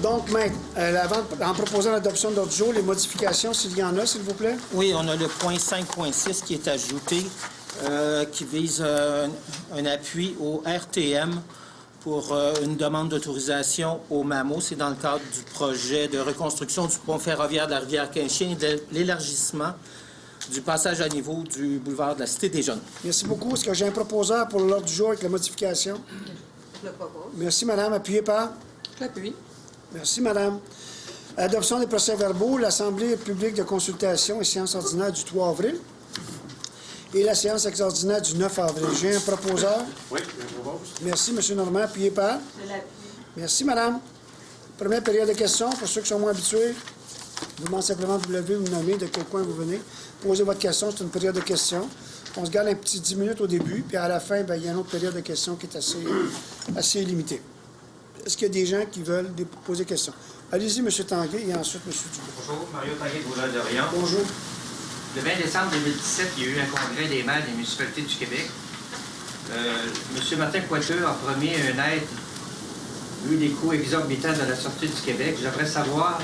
Donc, Maître, en proposant l'adoption de l'ordre du jour, les modifications, s'il y en a, s'il vous plaît. Oui, on a le point 5.6 qui est ajouté, qui vise un appui au RTM pour une demande d'autorisation au MAMO. C'est dans le cadre du projet de reconstruction du pont ferroviaire de la rivière Quinchien et de l'élargissement du passage à niveau du boulevard de la Cité des Jeunes. Merci beaucoup. Est-ce que j'ai un proposeur pour l'ordre du jour avec la modification? Je le propose. Merci, madame. Appuyé par? Je l'appuie. Merci, madame. Adoption des procès-verbaux, l'Assemblée publique de consultation et séance ordinaire du 3 avril et la séance extraordinaire du 9 avril. J'ai un proposeur. Oui, je propose. Merci, M. Normand. Appuyé par? Je l'appuie. Merci, madame. Première période de questions. Pour ceux qui sont moins habitués, je vous demande simplement de vous lever, vous nommer, de quel coin vous venez. Posez votre question. C'est une période de questions. On se garde un petit 10 minutes au début, puis à la fin, bien, il y a une autre période de questions qui est assez limitée. Est-ce qu'il y a des gens qui veulent poser des questions? Allez-y, M. Tanguay, et ensuite M. Dubois. Bonjour, Mario Tanguay de Vaudreuil-Dorion. Bonjour. Le 20 décembre 2017, il y a eu un congrès des maires des municipalités du Québec. M. Martin Coiteux a promis une aide vu des coûts exorbitants de la sortie du Québec. J'aimerais savoir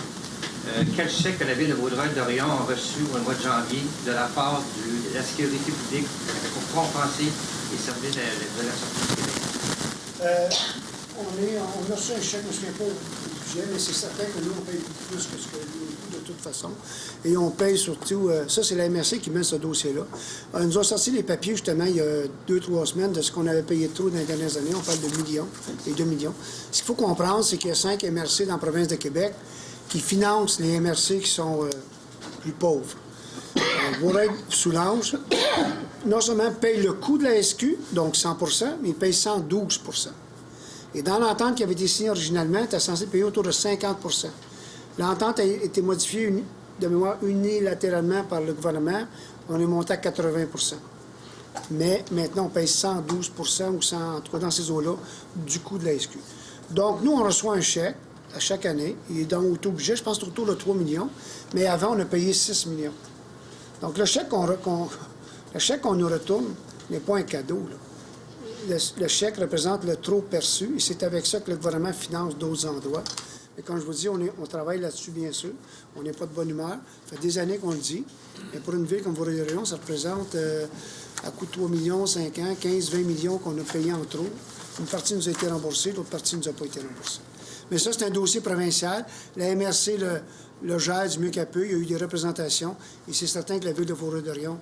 quel chèque que la ville de Vaudreuil-Dorion a reçu au mois de janvier de la part de la sécurité publique pour compenser les services de la sortie du Québec. On a reçu un chèque, je ne me souviens pas du budget, mais c'est certain que nous, on paye beaucoup plus que ce que nous, de toute façon. Et on paye surtout, ça c'est la MRC qui mène ce dossier-là. Ils nous ont sorti les papiers, justement, il y a 2-3 semaines, de ce qu'on avait payé de trop dans les dernières années. On parle de millions, et 2 millions. Ce qu'il faut comprendre, c'est qu'il y a 5 MRC dans la province de Québec qui financent les MRC qui sont plus pauvres. Vaudreuil-Soulanges, non seulement paye le coût de la SQ, donc 100 mais il paye 112 Et dans l'entente qui avait été signée originalement, elle était censée payer autour de 50 L'entente a été modifiée de mémoire unilatéralement par le gouvernement. On est monté à 80 Mais maintenant, on paye 112 ou 100, en tout cas dans ces eaux-là, du coût de la SQ. Donc, nous, on reçoit un chèque à chaque année. Il est dans au taux budget, je pense autour de 3 millions. Mais avant, on a payé 6 millions. Donc, le chèque qu'on nous retourne n'est pas un cadeau, là. Le chèque représente le trop perçu et c'est avec ça que le gouvernement finance d'autres endroits. Et comme je vous dis, on travaille là-dessus, bien sûr. On n'est pas de bonne humeur. Ça fait des années qu'on le dit. Mais pour une ville comme Vaudreuil-Dorion, ça représente à coût de 3 millions, 5 ans, 15, 20 millions qu'on a payés en trop. Une partie nous a été remboursée, l'autre partie ne nous a pas été remboursée. Mais ça, c'est un dossier provincial. La MRC le gère du mieux qu'elle peut. Il y a eu des représentations. Et c'est certain que la ville de Vaudreuil-Dorion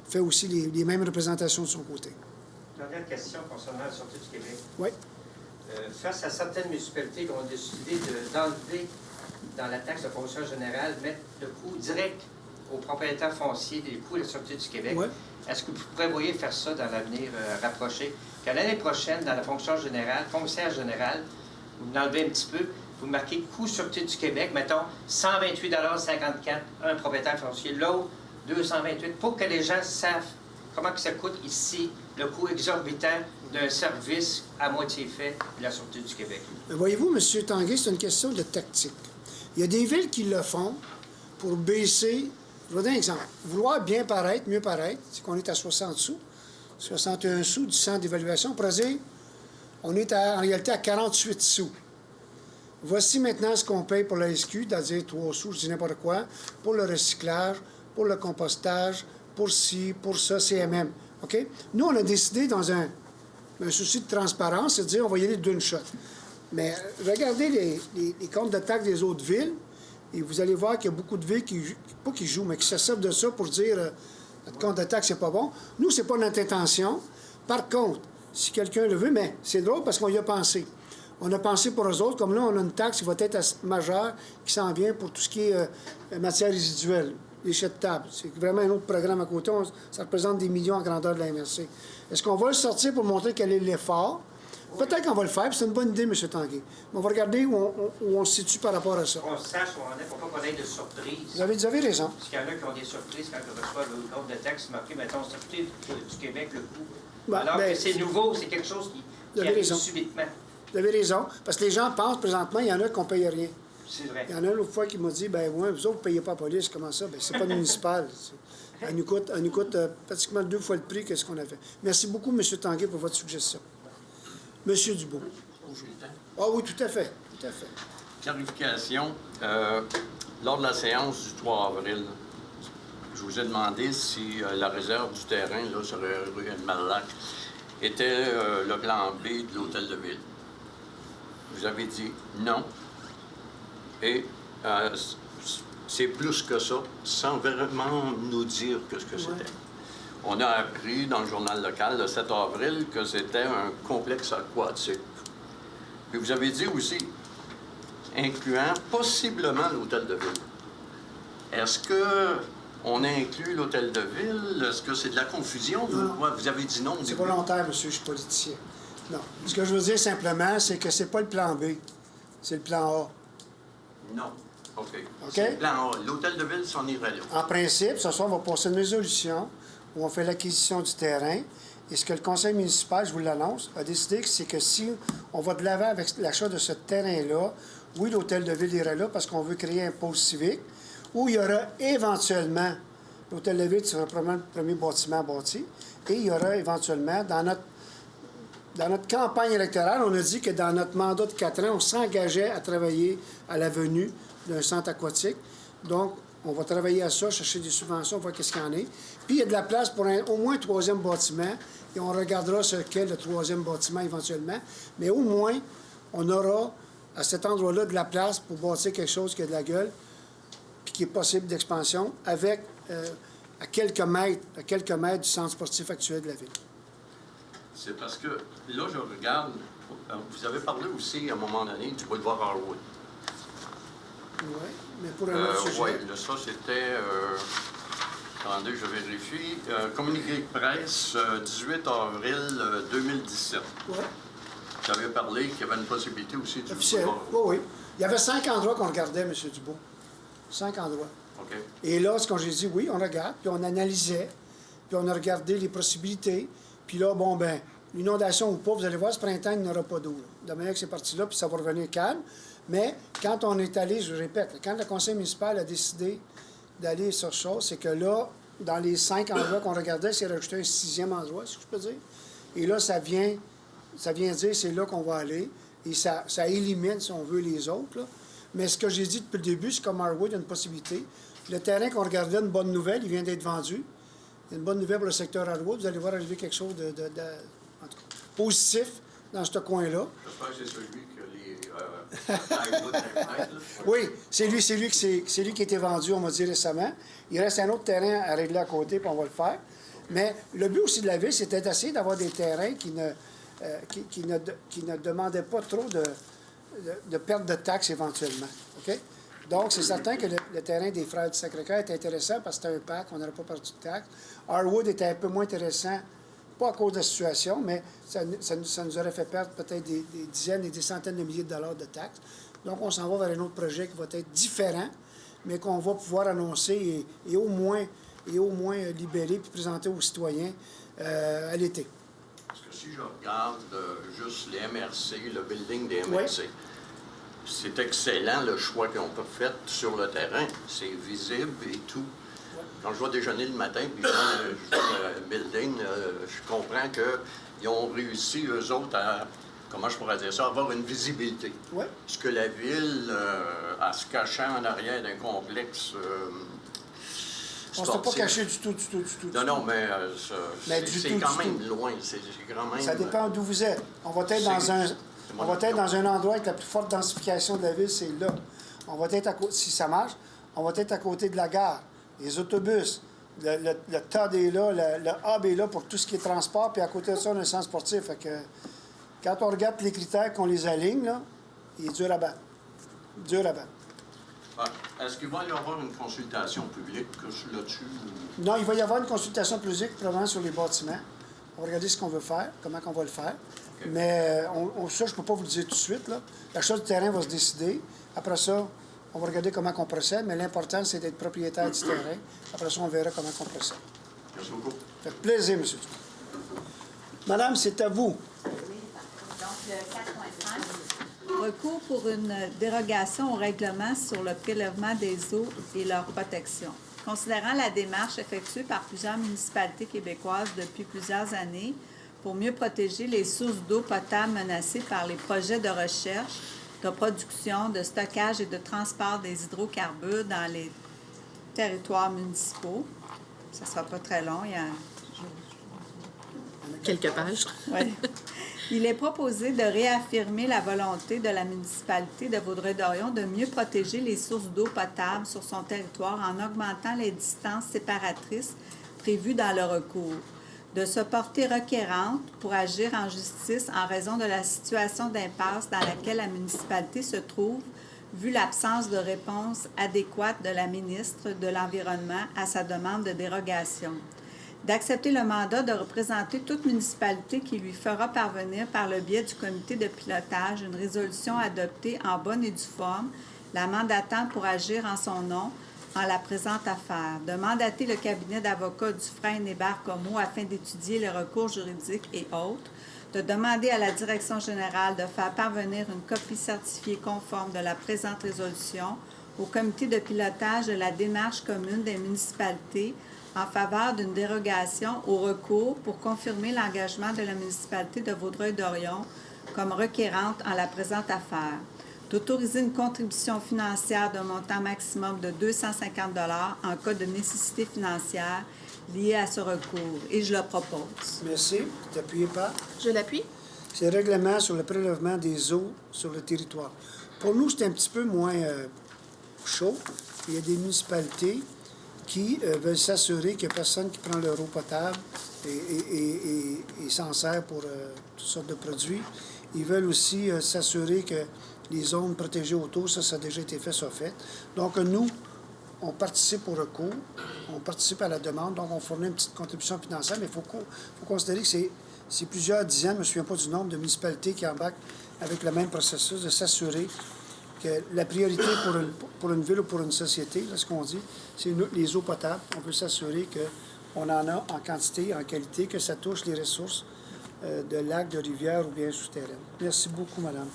fait aussi les mêmes représentations de son côté. Dernière question concernant la sortie du Québec. Oui. Face à certaines municipalités qui ont décidé d'enlever dans la taxe de foncière générale, mettre le coût direct aux propriétaires fonciers des coûts de la sortie du Québec, Oui. est-ce que vous prévoyez faire ça dans l'avenir rapproché? Qu'à l'année prochaine, dans la foncière générale, vous l'enlevez un petit peu, vous marquez coût sortie du Québec, mettons 128,54 un propriétaire foncier, l'autre 228, pour que les gens savent comment que ça coûte ici, le coût exorbitant d'un service à moitié fait de la sortie du Québec. Voyez-vous, M. Tanguay, c'est une question de tactique. Il y a des villes qui le font pour baisser. Je vais vous donner un exemple. Vouloir bien paraître, mieux paraître, c'est qu'on est à 60 sous, 61 sous du centre d'évaluation. On pourrait dire, on est en réalité à 48 sous. Voici maintenant ce qu'on paye pour la SQ, c'est-à-dire 3 sous, je dis n'importe quoi, pour le recyclage, pour le compostage, pour ci, pour ça, CMM. OK? Nous, on a décidé, dans un souci de transparence, c'est de dire on va y aller d'une shot. Mais regardez les comptes de taxes des autres villes, et vous allez voir qu'il y a beaucoup de villes pas qui jouent, mais qui se servent de ça pour dire notre compte de taxes, c'est pas bon. Nous, c'est pas notre intention. Par contre, si quelqu'un le veut, mais c'est drôle parce qu'on y a pensé. On a pensé pour eux autres, comme là, on a une taxe qui va être majeure, qui s'en vient pour tout ce qui est matière résiduelle. Les chais de table. C'est vraiment un autre programme à côté. Ça représente des millions en grandeur de la MRC. Est-ce qu'on va le sortir pour montrer quel est l'effort? Oui. Peut-être qu'on va le faire, puis c'est une bonne idée, M. Tanguay. Mais on va regarder où on se situe par rapport à ça. On sache où on est, pour pas qu'on ait de surprises. Vous avez raison. Parce qu'il y en a qui ont des surprises quand ils reçoivent le compte de taxes marqué, mettons, sortie du Québec, le coût. Ben, alors que c'est nouveau, c'est quelque chose qui arrive subitement. Vous avez raison. Parce que les gens pensent, présentement, il y en a qui ne payent rien. C'est vrai. Il y en a une autre fois qui m'a dit, ben ouais, vous autres, vous ne payez pas la police. Comment ça? Ben c'est pas municipal. Elle nous coûte pratiquement 2 fois le prix que ce qu'on a fait. Merci beaucoup, M. Tanguay, pour votre suggestion. M. Dubois. Bonjour. Ah oui, tout à fait. Tout à fait. Clarification. Lors de la séance du 3 avril, je vous ai demandé si la réserve du terrain, là, sur rue Elmalac, était le plan B de l'hôtel de ville. Vous avez dit non. Et c'est plus que ça, sans vraiment nous dire ce que c'était. On a appris dans le journal local le 7 avril que c'était un complexe aquatique. Puis vous avez dit aussi, incluant possiblement l'hôtel de ville. Est-ce qu'on inclut l'hôtel de ville? Est-ce que c'est de la confusion? Vous avez dit non. C'est volontaire, monsieur, je suis politicien. Non. Ce que je veux dire simplement, c'est que c'est pas le plan B, c'est le plan A. Non. OK. OK? C'est le plan A. L'hôtel de ville, c'en irait là. En principe, ce soir, on va passer une résolution où on fait l'acquisition du terrain. Et ce que le conseil municipal, je vous l'annonce, a décidé, c'est que si on va de l'avant avec l'achat de ce terrain-là, oui, l'hôtel de ville irait là parce qu'on veut créer un pôle civique, où il y aura éventuellement, l'hôtel de ville sera probablement le premier bâtiment bâti, et il y aura éventuellement, dans notre campagne électorale, on a dit que dans notre mandat de 4 ans, on s'engageait à travailler à la venue d'un centre aquatique. Donc, on va travailler à ça, chercher des subventions, voir qu'est-ce qu'il y en a. Puis, il y a de la place pour au moins un troisième bâtiment, et on regardera ce qu'est le troisième bâtiment éventuellement. Mais au moins, on aura à cet endroit-là de la place pour bâtir quelque chose qui a de la gueule, puis qui est possible d'expansion, avec à quelques mètres du centre sportif actuel de la ville. C'est parce que là, je regarde, vous avez parlé aussi à un moment donné du boulevard Harwood. Oui, mais pour un autre sujet. Oui, ça c'était. Attendez, je vérifie. Communiqué de presse, 18 avril 2017. Oui. Vous avez parlé qu'il y avait une possibilité aussi du Officiel. boulevard. Oui, oui. Il y avait 5 endroits qu'on regardait, M. Dubois. 5 endroits. OK. Et là, ce qu'on j'ai dit, oui, on regarde, puis on analysait, puis on a regardé les possibilités. Puis là, bon, ben, l'inondation ou pas, vous allez voir, ce printemps, il n'y aura pas d'eau. De manière que c'est parti là, puis ça va revenir calme. Mais quand on est allé, je répète, quand le conseil municipal a décidé d'aller sur ça, c'est que là, dans les 5 endroits qu'on regardait, c'est rajouté un 6e endroit, si je peux dire. Et là, ça vient dire c'est là qu'on va aller. Et ça élimine, si on veut, les autres. Là. Mais ce que j'ai dit depuis le début, c'est comme Harwood, il y a une possibilité. Le terrain qu'on regardait, une bonne nouvelle, il vient d'être vendu. Il y a une bonne nouvelle pour le secteur Harwood. Vous allez voir arriver quelque chose de en tout cas, positif dans ce coin-là. J'espère que c'est celui que les... Oui, c'est lui qui a été vendu, on m'a dit récemment. Il reste un autre terrain à régler à côté, puis on va le faire. Mais le but aussi de la ville, c'était d'essayer d'avoir des terrains qui ne demandaient pas trop de perte de taxes éventuellement. OK? Donc, c'est certain que le terrain des Frères du Sacré-Cœur est intéressant parce que c'était un parc, on n'aurait pas perdu de taxes. Harwood était un peu moins intéressant, pas à cause de la situation, mais ça nous aurait fait perdre peut-être des dizaines et des centaines de milliers de dollars de taxes. Donc, on s'en va vers un autre projet qui va être différent, mais qu'on va pouvoir annoncer et au moins libérer puis présenter aux citoyens à l'été. Parce que si je regarde juste les MRC, le building des MRC, oui. C'est excellent le choix qu'ils ont fait sur le terrain. C'est visible et tout. Oui. Quand je vais déjeuner le matin puis je vois le building, je comprends qu'ils ont réussi, eux autres, à, comment je pourrais dire ça, avoir une visibilité. Oui. Ce que la ville, en se cachant en arrière d'un complexe... on ne s'est pas caché du tout. Non, mais c'est quand même loin. C'est quand même... Ça dépend d'où vous êtes. On va être dans un endroit avec la plus forte densification de la ville, c'est là. On va être si ça marche, on va être à côté de la gare, les autobus, le TAD est là, le hub est là pour tout ce qui est transport, puis à côté de ça, on a un centre sportif. Fait que, quand on regarde les critères, qu'on les aligne, là, il est dur à battre. Dur à battre. Est-ce qu'il va y avoir une consultation publique là-dessus? Non, il va y avoir une consultation publique probablement sur les bâtiments. On va regarder ce qu'on veut faire, comment on va le faire. Okay. Mais ça, je ne peux pas vous le dire tout de suite. L'achat du terrain va se décider. Après ça, on va regarder comment on procède. Mais l'important, c'est d'être propriétaire du terrain. Après ça, on verra comment on procède. Merci beaucoup. Ça fait plaisir, M. Dupuis. Madame, c'est à vous. Oui, donc 4.5. Recours pour une dérogation au règlement sur le prélèvement des eaux et leur protection. Considérant la démarche effectuée par plusieurs municipalités québécoises depuis plusieurs années pour mieux protéger les sources d'eau potable menacées par les projets de recherche de production, de stockage et de transport des hydrocarbures dans les territoires municipaux. Ça ne sera pas très long. Quelques pages. Ouais. Il est proposé de réaffirmer la volonté de la municipalité de Vaudreuil-Dorion de mieux protéger les sources d'eau potable sur son territoire en augmentant les distances séparatrices prévues dans le recours, de se porter requérante pour agir en justice en raison de la situation d'impasse dans laquelle la municipalité se trouve, vu l'absence de réponse adéquate de la ministre de l'Environnement à sa demande de dérogation, d'accepter le mandat de représenter toute municipalité qui lui fera parvenir par le biais du comité de pilotage une résolution adoptée en bonne et due forme, la mandatant pour agir en son nom en la présente affaire, de mandater le cabinet d'avocats Dufresne et Barcomo afin d'étudier les recours juridiques et autres, de demander à la direction générale de faire parvenir une copie certifiée conforme de la présente résolution au comité de pilotage de la démarche commune des municipalités en faveur d'une dérogation au recours pour confirmer l'engagement de la municipalité de Vaudreuil-Dorion comme requérante en la présente affaire, d'autoriser une contribution financière d'un montant maximum de 250 $ en cas de nécessité financière liée à ce recours. Et je le propose. Merci. C'est appuyé par. Je l'appuie. C'est le règlement sur le prélèvement des eaux sur le territoire. Pour nous, c'est un petit peu moins chaud. Il y a des municipalités qui veulent s'assurer qu'il n'y a personne qui prend leur eau potable et s'en sert pour toutes sortes de produits. Ils veulent aussi s'assurer que les zones protégées autour, ça a déjà été fait, ça fait. Donc, nous, on participe au recours, on participe à la demande, donc on fournit une petite contribution financière, mais il faut considérer que c'est plusieurs dizaines, je ne me souviens pas du nombre de municipalités qui embarquent avec le même processus, de s'assurer que la priorité pour une ville ou pour une société, là, ce qu'on dit, c'est les eaux potables. On veut s'assurer qu'on en a en quantité, en qualité, que ça touche les ressources de lacs, de rivières ou bien souterraines. Merci beaucoup, madame.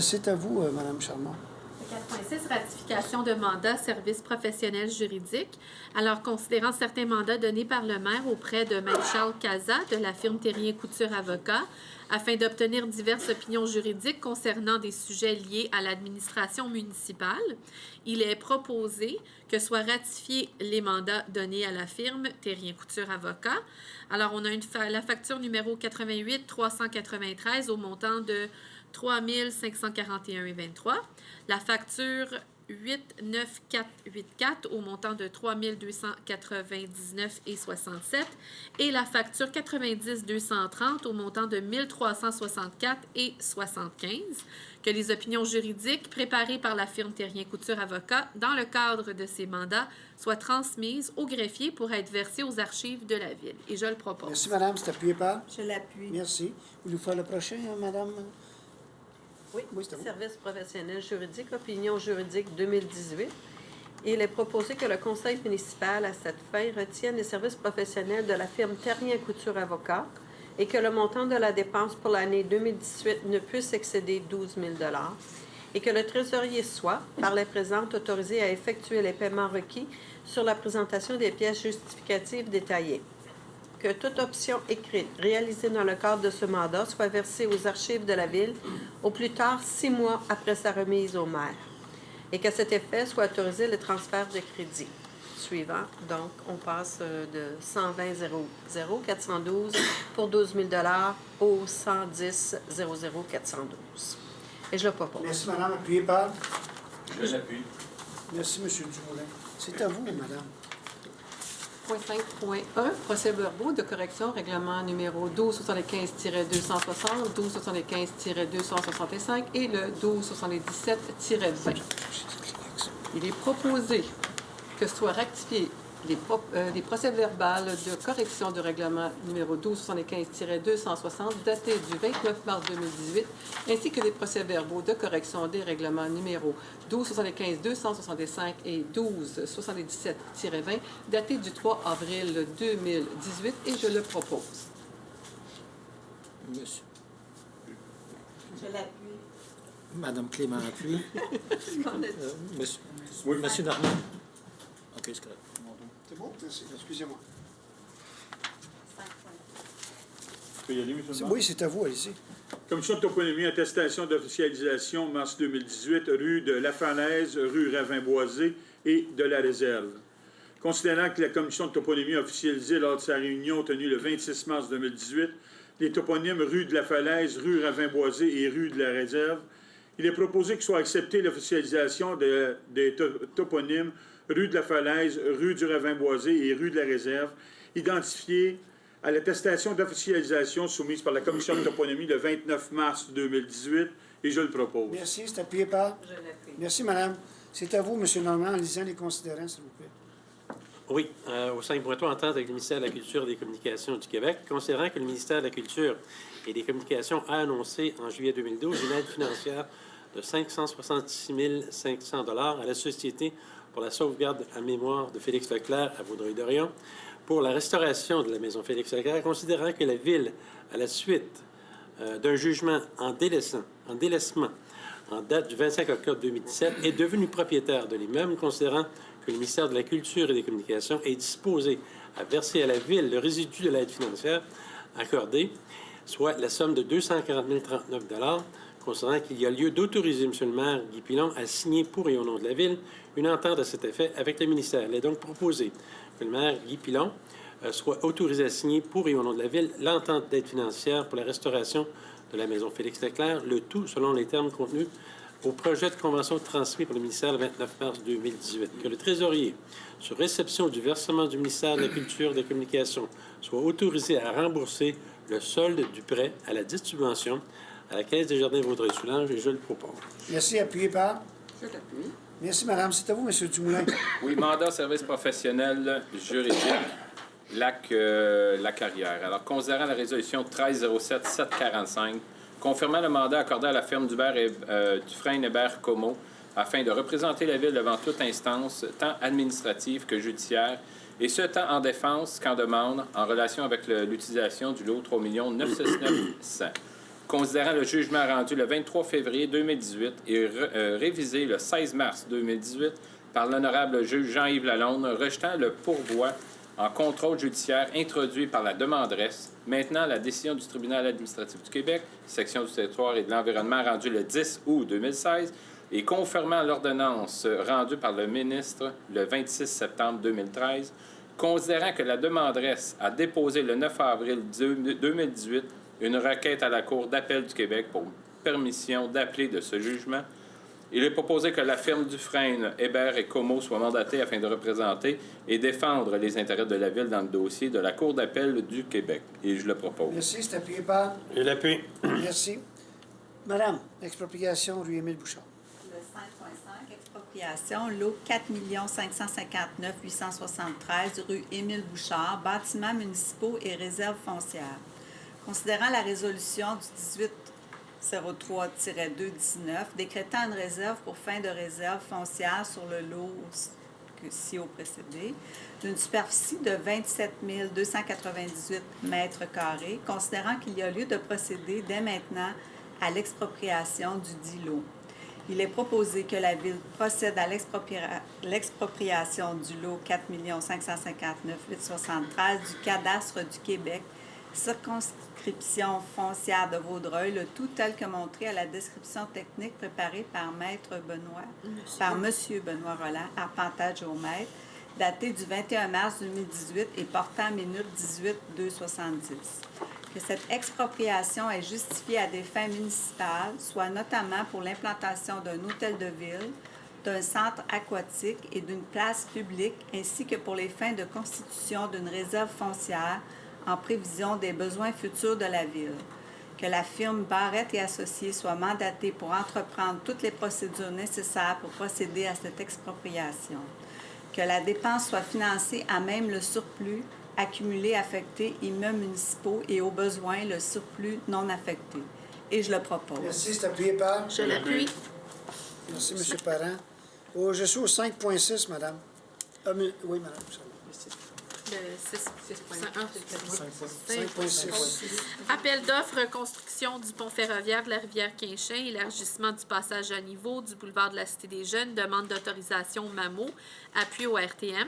C'est à vous, madame Charmant. 4.6, ratification de mandat, service professionnel juridique. Alors, considérant certains mandats donnés par le maire auprès de Maître Charles Cazat de la firme Terrien Couture Avocat, afin d'obtenir diverses opinions juridiques concernant des sujets liés à l'administration municipale, il est proposé que soient ratifiés les mandats donnés à la firme Terrien Couture Avocat. Alors, on a la facture numéro 88-393 au montant de 3 541,23. La facture 89484 au montant de 3 299,67 et la facture 90-230 au montant de 1364,75 que les opinions juridiques préparées par la firme Terrien Couture Avocat dans le cadre de ces mandats soient transmises au greffier pour être versées aux archives de la Ville. Et je le propose. Merci, madame. C'est appuyé par. Je l'appuie. Merci. Vous nous faire le prochain, madame? Oui, c'est à vous. service professionnel juridique, opinion juridique 2018. Il est proposé que le conseil municipal, à cette fin, retienne les services professionnels de la firme Terrien Couture Avocat et que le montant de la dépense pour l'année 2018 ne puisse excéder 12 000 $ et que le trésorier soit, par les présentes, autorisé à effectuer les paiements requis sur la présentation des pièces justificatives détaillées. Que toute option écrite réalisée dans le cadre de ce mandat soit versée aux archives de la Ville au plus tard 6 mois après sa remise au maire et qu'à cet effet soit autorisé le transfert de crédit. Suivant, donc, on passe de 120 00 412 pour 12 000 $ au 110 00 412. Et je le propose. Merci, madame. Appuyé par. Je l'appuie. Merci, monsieur Dumoulin. C'est à vous, madame. Point 5.1, procès-verbaux de correction, règlement numéro 1275-260, 1275-265 et le 1277-20. Il est proposé que soient rectifiés les procès-verbaux de correction de règlement numéro 1275-260 daté du 29 mars 2018, ainsi que les procès-verbaux de correction des règlements numéro 1275-265 et 1277-20 datés du 3 avril 2018, et je le propose. Monsieur. Je l'appuie. Madame Clément appuie. Monsieur, monsieur Normand. OK, c'est correct. C'est bon? Merci. Excusez-moi. 5.3. Je peux y aller, M. le maire? Oui, c'est à vous, allez-y. Commission de toponymie, attestation d'officialisation, mars 2018, rue de La Falaise, rue Ravin-Boisé et de la Réserve. Considérant que la Commission de toponymie a officialisé lors de sa réunion tenue le 26 mars 2018 les toponymes rue de la Falaise, rue Ravin-Boisé et rue de la Réserve, il est proposé que soit acceptée l'officialisation des toponymes rue de la Falaise, rue du Ravin-Boisé et rue de la Réserve, identifiés à l'attestation d'officialisation soumise par la Commission de toponymie le 29 mars 2018, et je le propose. Merci. C'est appuyé par? Je l'appuie. Merci, madame. C'est à vous, M. Normand, en lisant les considérants, s'il vous plaît. Oui, au 5.3, entente avec le ministère de la Culture et des Communications du Québec, considérant que le ministère de la Culture et des Communications a annoncé en juillet 2012 une aide financière de 566 500 $ à la Société pour la sauvegarde à mémoire de Félix Leclerc à Vaudreuil-Dorion pour la restauration de la maison Félix Leclerc, considérant que la Ville, à la suite d'un jugement en délaissement en date du 25 octobre 2017, est devenue propriétaire de l'immeuble, considérant que le ministère de la Culture et des Communications est disposé à verser à la Ville le résidu de l'aide financière accordée, soit la somme de 240 039 $, considérant qu'il y a lieu d'autoriser M. le maire Guy Pilon à signer pour et au nom de la Ville une entente à cet effet avec le ministère. Il est donc proposé que le maire Guy Pilon soit autorisé à signer pour et au nom de la Ville l'entente d'aide financière pour la restauration de la maison Félix Leclerc, le tout selon les termes contenus au projet de convention transmis par le ministère le 29 mars 2018. Que le trésorier, sur réception du versement du ministère de la Culture et des Communications, soit autorisé à rembourser le solde du prêt à la subvention à la Caisse des Jardins Vaudreuil-Soulanges, et je le propose. Merci. Appuyé par? Je l'appuie. Merci, madame. C'est à vous, M. Dumoulin. Oui, mandat service professionnel juridique, la carrière. Alors, considérant la résolution 1307-745, confirmant le mandat accordé à la firme Dufresne-Hébert-Como afin de représenter la Ville devant toute instance, tant administrative que judiciaire, et ce, tant en défense qu'en demande, en relation avec l'utilisation du lot 3 969 100. Considérant le jugement rendu le 23 février 2018 et révisé le 16 mars 2018 par l'honorable juge Jean-Yves Lalonde, rejetant le pourvoi en contrôle judiciaire introduit par la demanderesse, maintenant la décision du tribunal administratif du Québec, section du territoire et de l'environnement rendue le 10 août 2016, et confirmant l'ordonnance rendue par le ministre le 26 septembre 2013, considérant que la demanderesse a déposé le 9 avril 2018 une requête à la Cour d'appel du Québec pour permission d'appeler de ce jugement, il est proposé que la firme Dufresne, Hébert et Como soit mandatée afin de représenter et défendre les intérêts de la Ville dans le dossier de la Cour d'appel du Québec. Et je le propose. Merci. C'est appuyé par? Je l'appuie. Merci. Madame, expropriation, rue Émile Bouchard. Le 5.5, expropriation, lot 4 559 873, rue Émile Bouchard, bâtiments municipaux et réserves foncières. Considérant la résolution du 1803-2-19, décrétant une réserve pour fin de réserve foncière sur le lot ci-haut précédé, d'une superficie de 27 298 mètres carrés, considérant qu'il y a lieu de procéder dès maintenant à l'expropriation du dit lot. Il est proposé que la Ville procède à l'expropriation du lot 4 559 873 du cadastre du Québec, circonscription foncière de Vaudreuil, le tout tel que montré à la description technique préparée par Monsieur Benoît Rolland, arpentage au maître, daté du 21 mars 2018 et portant minute 18-270. Que cette expropriation est justifiée à des fins municipales, soit notamment pour l'implantation d'un hôtel de ville, d'un centre aquatique et d'une place publique, ainsi que pour les fins de constitution d'une réserve foncière en prévision des besoins futurs de la Ville. Que la firme Barrette et Associés soit mandatée pour entreprendre toutes les procédures nécessaires pour procéder à cette expropriation. Que la dépense soit financée à même le surplus accumulé affecté immeubles municipaux et au besoin le surplus non affecté. Et je le propose. Merci. C'est appuyé par? Je l'appuie. Merci, M. Parent. Je suis au 5.6, madame. Oui, madame. Merci. Le 5.6. Appel d'offres reconstruction du pont ferroviaire de la rivière Quinchin, élargissement du passage à niveau du boulevard de la Cité des Jeunes, demande d'autorisation MAMO, appui au RTM.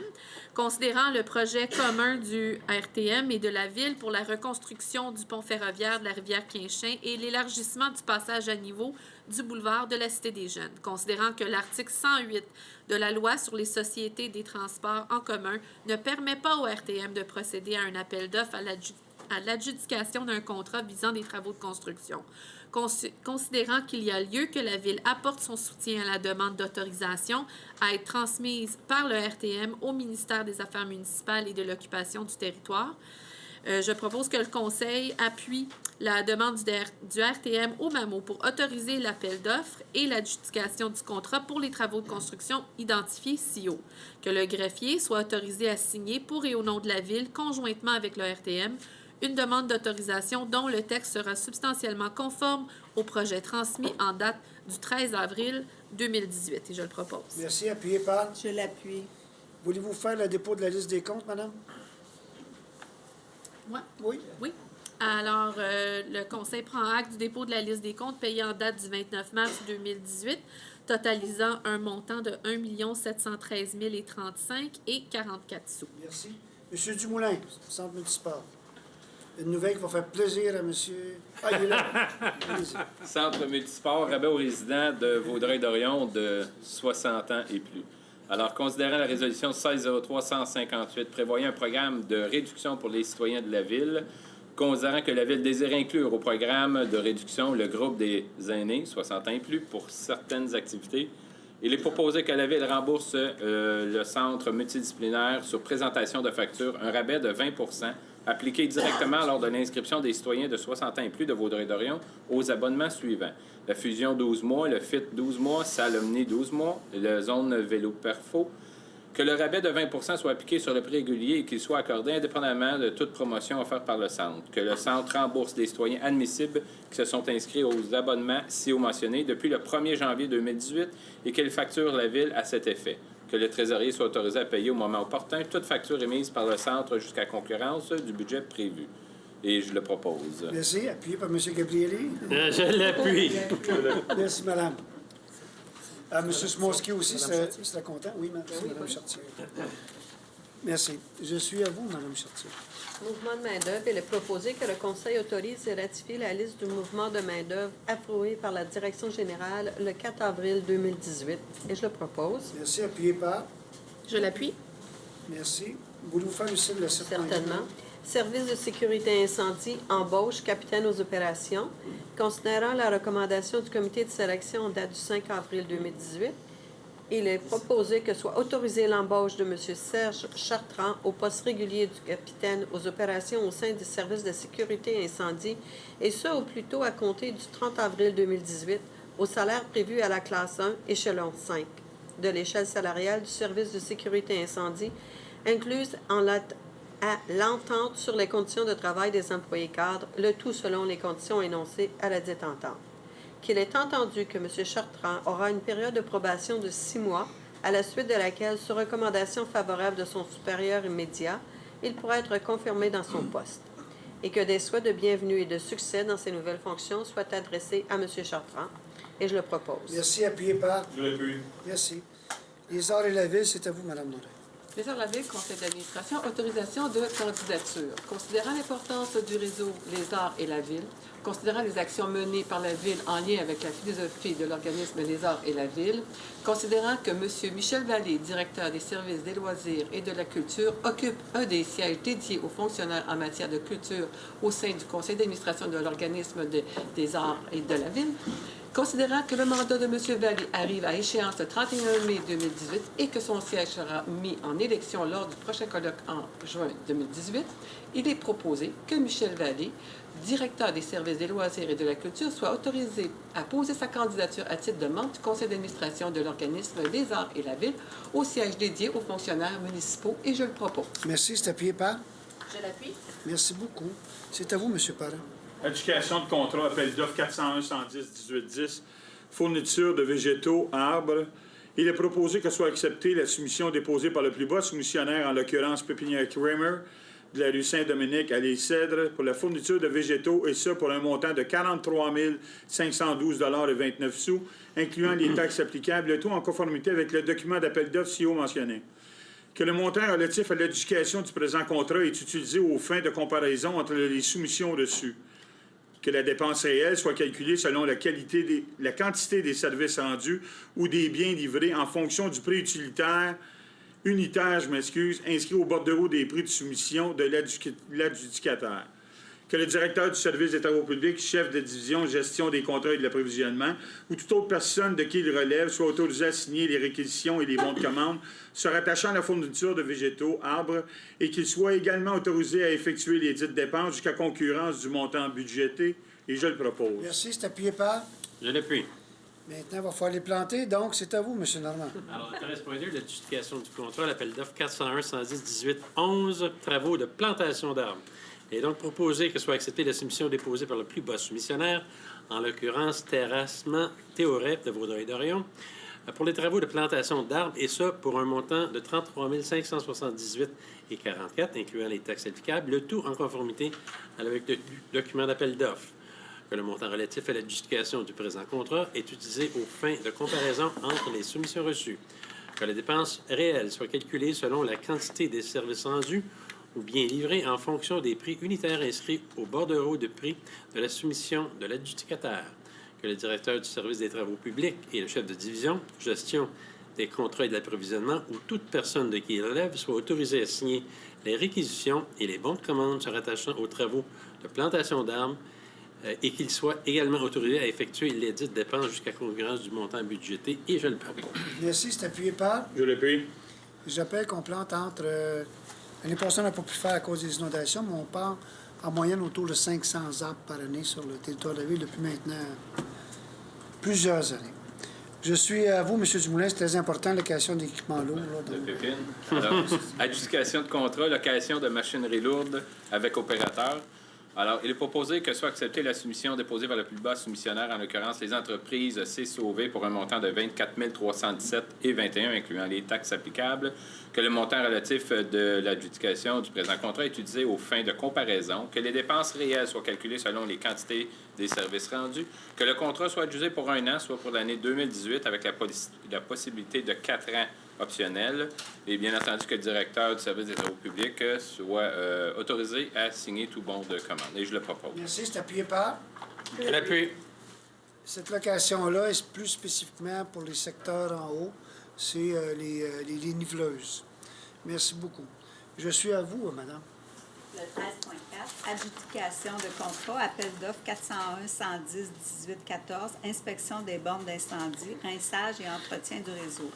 Considérant le projet commun du RTM et de la Ville pour la reconstruction du pont ferroviaire de la rivière Quinchin et l'élargissement du passage à niveau du boulevard de la Cité des Jeunes. Considérant que l'article 108 de la Loi sur les sociétés des transports en commun ne permet pas au RTM de procéder à un appel d'offres à l'adjudication d'un contrat visant des travaux de construction. Considérant qu'il y a lieu que la Ville apporte son soutien à la demande d'autorisation à être transmise par le RTM au ministère des Affaires municipales et de l'occupation du territoire, je propose que le Conseil appuie la demande du RTM au MAMO pour autoriser l'appel d'offres et l'adjudication du contrat pour les travaux de construction identifiés ci-haut. Que le greffier soit autorisé à signer pour et au nom de la Ville, conjointement avec le RTM, une demande d'autorisation dont le texte sera substantiellement conforme au projet transmis en date du 13 avril 2018. Et je le propose. Merci. Appuyé par? Je l'appuie. Voulez-vous faire le dépôt de la liste des comptes, madame? Ouais. Oui. Oui. Alors, le Conseil prend acte du dépôt de la liste des comptes payés en date du 29 mars 2018, totalisant un montant de 1 713 035 et 44 sous. Merci. Monsieur Dumoulin, Centre municipal. Une nouvelle qui va faire plaisir à monsieur... Ah, il est là. Allez-y. Centre multisport, rabais aux résidents de Vaudreuil-Dorion de 60 ans et plus. Alors, considérant la résolution 1603-158 prévoyant un programme de réduction pour les citoyens de la Ville, considérant que la Ville désire inclure au programme de réduction le groupe des aînés, 60 ans et plus, pour certaines activités, il est proposé que la Ville rembourse le centre multidisciplinaire sur présentation de facture un rabais de 20 appliqué directement lors de l'inscription des citoyens de 60 ans et plus de Vaudreuil-Dorion aux abonnements suivants. La fusion 12 mois, le FIT 12 mois, Salomné 12 mois, le zone vélo perfo. Que le rabais de 20 soit appliqué sur le prix régulier et qu'il soit accordé indépendamment de toute promotion offerte par le centre. Que le centre rembourse les citoyens admissibles qui se sont inscrits aux abonnements ci-haut mentionnés depuis le 1er janvier 2018 et qu'il facture la Ville à cet effet. Que le trésorier soit autorisé à payer au moment opportun toute facture émise par le centre jusqu'à concurrence du budget prévu. Et je le propose. Merci. Appuyé par M. Gabrielli. Je l'appuie. Merci, madame. M. Smolski aussi, serait content. Oui, madame Chartier. Merci. Je suis à vous, madame Chartier. Mouvement de main-d'œuvre, il est proposé que le Conseil autorise et ratifie la liste du mouvement de main-d'œuvre approuvée par la Direction générale le 4 avril 2018. Et je le propose. Merci. Appuyé par? Je l'appuie. Merci. Voulez-vous faire aussi le 7.1? Certainement. Service de sécurité incendie, embauche, capitaine aux opérations. Considérant la recommandation du comité de sélection en date du 5 avril 2018, il est proposé que soit autorisée l'embauche de M. Serge Chartrand au poste régulier du capitaine aux opérations au sein du service de sécurité incendie, et ce au plus tôt à compter du 30 avril 2018, au salaire prévu à la classe 1, échelon 5, de l'échelle salariale du service de sécurité incendie, incluse à l'entente sur les conditions de travail des employés cadres, le tout selon les conditions énoncées à la dite entente. Qu'il est entendu que M. Chartrand aura une période de probation de 6 mois, à la suite de laquelle, sur recommandation favorable de son supérieur immédiat, il pourra être confirmé dans son poste, et que des souhaits de bienvenue et de succès dans ses nouvelles fonctions soient adressés à M. Chartrand, et je le propose. Merci. Appuyé par? Je l'appuie. Merci. Les Arts et la Ville, c'est à vous, madame Norey. Les Arts de la Ville, Conseil d'administration, autorisation de candidature. Considérant l'importance du réseau Les Arts et la Ville, considérant les actions menées par la Ville en lien avec la philosophie de l'organisme Les Arts et la Ville, considérant que M. Michel Vallée, directeur des services des loisirs et de la culture, occupe un des sièges dédiés aux fonctionnaires en matière de culture au sein du Conseil d'administration de l'organisme des Arts et de la Ville, considérant que le mandat de M. Vallée arrive à échéance le 31 mai 2018 et que son siège sera mis en élection lors du prochain colloque en juin 2018, il est proposé que Michel Vallée, directeur des services des loisirs et de la culture, soit autorisé à poser sa candidature à titre de membre du conseil d'administration de l'organisme des Arts et la Ville au siège dédié aux fonctionnaires municipaux, et je le propose. Merci. C'est appuyé par? Je l'appuie. Merci beaucoup. C'est à vous, M. Parent. Adjudication de contrat, appel d'offres 401-110-1810, fourniture de végétaux, arbres Il est proposé que soit acceptée la soumission déposée par le plus bas soumissionnaire, en l'occurrence Pépinière Kramer, de la rue Saint-Dominique à Les-Cèdres, pour la fourniture de végétaux, et ce pour un montant de 43 512,29 $, incluant les taxes applicables, le tout en conformité avec le document d'appel d'offres ci-haut mentionné. Que le montant relatif à l'adjudication du présent contrat est utilisé aux fins de comparaison entre les soumissions reçues. Que la dépense réelle soit calculée selon la quantité des services rendus ou des biens livrés en fonction du prix unitaire, inscrit au bordereau des prix de soumission de l'adjudicateur. Que le directeur du service des travaux publics, chef de division gestion des contrats et de l'approvisionnement, ou toute autre personne de qui il relève soit autorisé à signer les réquisitions et les bons de commande se rattachant à la fourniture de végétaux, arbres, et qu'il soit également autorisé à effectuer les dites dépenses jusqu'à concurrence du montant budgété, et je le propose. Merci. C'est appuyé par? Je l'appuie. Maintenant, il va falloir les planter. Donc, c'est à vous, M. Normand. Alors, 13.2, l'adjudication du contrat, l'appel d'offres 401-110-18-11, travaux de plantation d'arbres. Il est donc proposé que soit acceptée la soumission déposée par le plus bas soumissionnaire, en l'occurrence Terrassement Théoret de Vaudreuil-Dorion, pour les travaux de plantation d'arbres, et ça pour un montant de 33 578,44 $, incluant les taxes applicables, le tout en conformité avec le document d'appel d'offres. Que le montant relatif à l'adjudication du présent contrat est utilisé aux fins de comparaison entre les soumissions reçues. Que la dépense réelle soit calculée selon la quantité des services rendus ou bien livrés en fonction des prix unitaires inscrits au bordereau de prix de la soumission de l'adjudicateur. Que le directeur du service des travaux publics et le chef de division, gestion des contrats et de l'approvisionnement ou toute personne de qui il relève soit autorisé à signer les réquisitions et les bons de commande se rattachant aux travaux de plantation d'arbres et qu'il soit également autorisé à effectuer les dites dépenses jusqu'à concurrence du montant budgété, et je le propose. Merci. C'est appuyé par? Je l'appuie. J'appelle qu'on plante entre... L'année passée, on n'a pas pu faire à cause des inondations, mais on part en moyenne autour de 500 arbres par année sur le territoire de la ville depuis maintenant plusieurs années. Je suis à vous, M. Dumoulin. C'est très important, location d'équipements lourds. De Pépine. Alors, adjudication de contrat, location de machinerie lourde avec opérateur. Alors, il est proposé que soit acceptée la soumission déposée par le plus bas soumissionnaire, en l'occurrence les entreprises C. Sauvé, pour un montant de 24 317,21 $, incluant les taxes applicables, que le montant relatif de l'adjudication du présent contrat est utilisé aux fins de comparaison, que les dépenses réelles soient calculées selon les quantités des services rendus, que le contrat soit adjugé pour 1 an, soit pour l'année 2018, avec la possibilité de 4 ans optionnels, et bien entendu que le directeur du service des travaux publics soit autorisé à signer tout bon de commande. Et je le propose. Merci. C'est appuyé par? Je l'appuie. Cette location-là est plus spécifiquement pour les secteurs en haut. C'est les niveleuses. Merci beaucoup. Je suis à vous, madame. Le 13.4, adjudication de contrat, appel d'offres 401-110-18-14, inspection des bornes d'incendie, rinçage et entretien du réseau.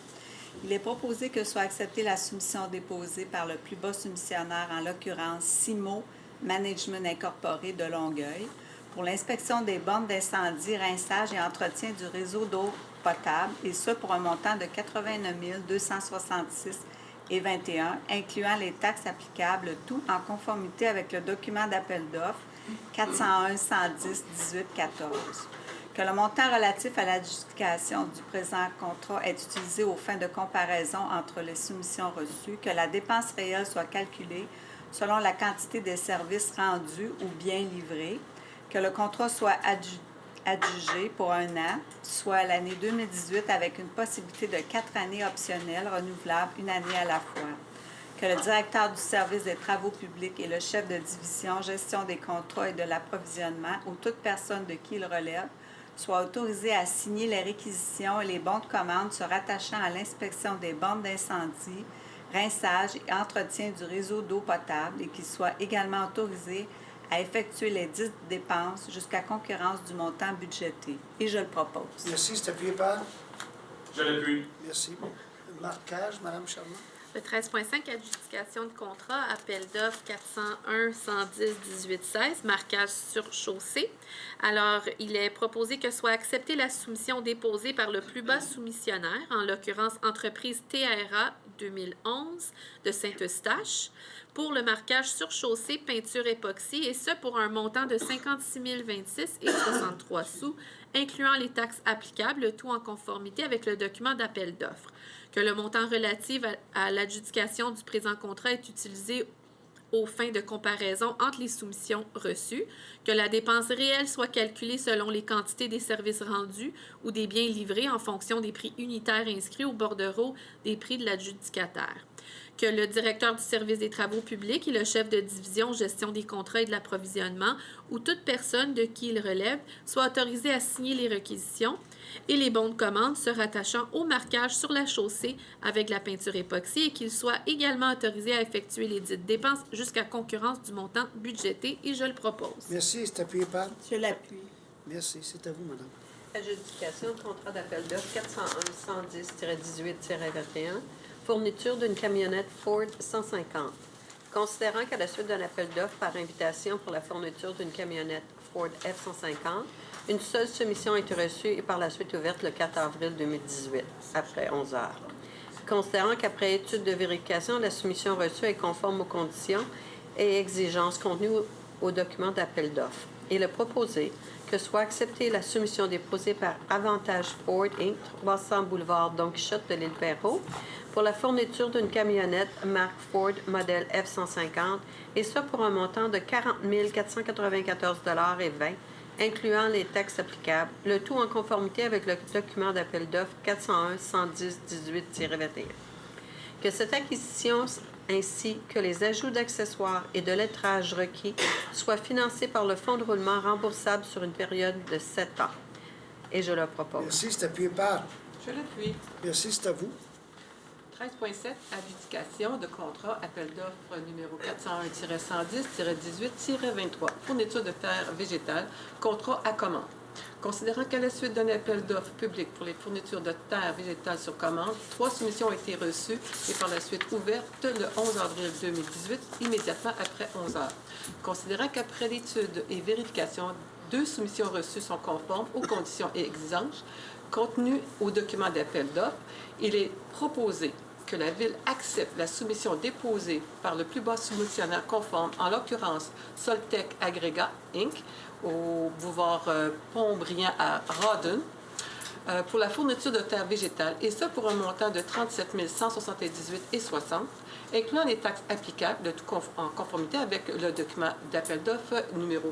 Il est proposé que soit acceptée la soumission déposée par le plus bas soumissionnaire, en l'occurrence CIMO Management Incorporé de Longueuil, pour l'inspection des bornes d'incendie, rinçage et entretien du réseau d'eau potable, et ce pour un montant de 89 266,21 $, incluant les taxes applicables, tout en conformité avec le document d'appel d'offres 401-110-18-14. Que le montant relatif à l'adjudication du présent contrat est utilisé aux fins de comparaison entre les soumissions reçues, que la dépense réelle soit calculée selon la quantité des services rendus ou bien livrés, que le contrat soit adjugé pour 1 an, soit l'année 2018, avec une possibilité de 4 années optionnelles renouvelables, 1 année à la fois. Que le directeur du service des travaux publics et le chef de division gestion des contrats et de l'approvisionnement ou toute personne de qui il relève soit autorisé à signer les réquisitions et les bons de commande se rattachant à l'inspection des bornes d'incendie, rinçage et entretien du réseau d'eau potable, et qu'il soit également autorisé à effectuer les dites dépenses jusqu'à concurrence du montant budgété. Et je le propose. Merci. C'est appuyé par? Je l'appuie. Merci. Marquage, Mme Charmant. Le 13.5, adjudication de contrat, appel d'offres 401-110-18-16, marquage sur chaussée. Alors, il est proposé que soit acceptée la soumission déposée par le plus bas soumissionnaire, en l'occurrence entreprise TRA 2011 de Saint-Eustache pour le marquage sur chaussée peinture époxy, et ce pour un montant de 56 026 et 63 sous, incluant les taxes applicables, le tout en conformité avec le document d'appel d'offres. Que le montant relatif à l'adjudication du présent contrat est utilisé aux fins de comparaison entre les soumissions reçues, que la dépense réelle soit calculée selon les quantités des services rendus ou des biens livrés en fonction des prix unitaires inscrits au bordereau des prix de l'adjudicataire, que le directeur du service des travaux publics et le chef de division gestion des contrats et de l'approvisionnement ou toute personne de qui il relève soit autorisé à signer les réquisitions et les bons de commande se rattachant au marquage sur la chaussée avec la peinture époxy, et qu'il soit également autorisé à effectuer les dites dépenses jusqu'à concurrence du montant budgété, et je le propose. Merci. C'est appuyé par? Je l'appuie. Merci. C'est à vous, madame. Adjudication de contrat d'appel d'offres 401-110-18-21, fourniture d'une camionnette Ford 150. Considérant qu'à la suite d'un appel d'offres par invitation pour la fourniture d'une camionnette Ford F-150, une seule soumission a été reçue et par la suite ouverte le 4 avril 2018, après 11 heures. Considérant qu'après étude de vérification, la soumission reçue est conforme aux conditions et exigences contenues au document d'appel d'offres, il est proposé que soit acceptée la soumission déposée par Avantage Ford Inc., 300 boulevard Don Quichotte de l'Île-Perrot, pour la fourniture d'une camionnette marque Ford modèle F-150, et ça pour un montant de 40 494,20 $, incluant les taxes applicables, le tout en conformité avec le document d'appel d'offres 401-110-18-21. Que cette acquisition ainsi que les ajouts d'accessoires et de lettrage requis soient financés par le fonds de roulement remboursable sur une période de 7 ans. Et je le propose. Merci. C'est appuyé par? Je l'appuie. Merci. C'est à vous. 13.7, adjudication de contrat appel d'offres numéro 401-110-18-23, fourniture de terre végétale, contrat à commande. Considérant qu'à la suite d'un appel d'offres public pour les fournitures de terre végétale sur commande, 3 soumissions ont été reçues et par la suite ouvertes le 11 avril 2018, immédiatement après 11 heures. Considérant qu'après l'étude et vérification, 2 soumissions reçues sont conformes aux conditions et exigences contenues au document d'appel d'offres, il est proposé que la Ville accepte la soumission déposée par le plus bas soumissionnaire conforme, en l'occurrence Soltec Agrégat Inc., au boulevard Pont-Brillant à Rawdon, pour la fourniture de terre végétale, et ça pour un montant de 37 178,60 $, incluant les taxes applicables, le tout en conformité avec le document d'appel d'offres numéro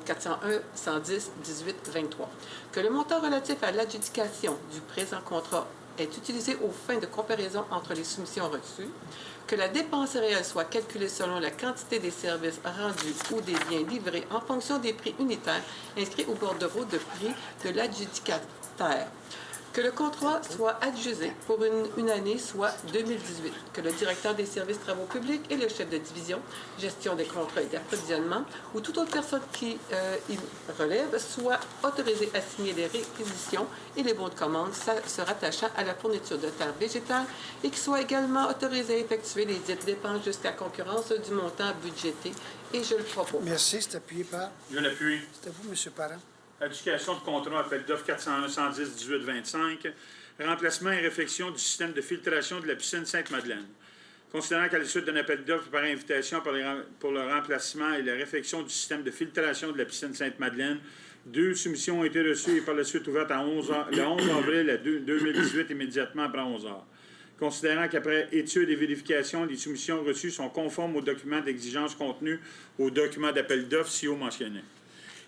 401-110-18-23. Que le montant relatif à l'adjudication du présent contrat est utilisé aux fins de comparaison entre les soumissions reçues, que la dépense réelle soit calculée selon la quantité des services rendus ou des biens livrés en fonction des prix unitaires inscrits au bordereau de prix de l'adjudicataire, que le contrat soit adjugé pour une année, soit 2018, que le directeur des services travaux publics et le chef de division, gestion des contrats et d'approvisionnement, ou toute autre personne qui il relève, soit autorisé à signer les réquisitions et les bons de commande se rattachant à la fourniture de terre végétale, et qui soit également autorisé à effectuer les dites dépenses jusqu'à concurrence du montant budgété. Et je le propose. Merci. C'est appuyé par? Je l'appuie. C'est à vous, M. Parent. Adjudication de contrat appel d'offres 401-110-18-25, remplacement et réfection du système de filtration de la piscine Sainte-Madeleine. Considérant qu'à la suite d'un appel d'offres par invitation pour le remplacement et la réfection du système de filtration de la piscine Sainte-Madeleine, 2 soumissions ont été reçues et par la suite ouvertes à le 11 avril 2018, immédiatement après 11 heures. Considérant qu'après étude et vérification, les soumissions reçues sont conformes aux documents d'exigence contenus au document d'appel d'offres ci-haut mentionné.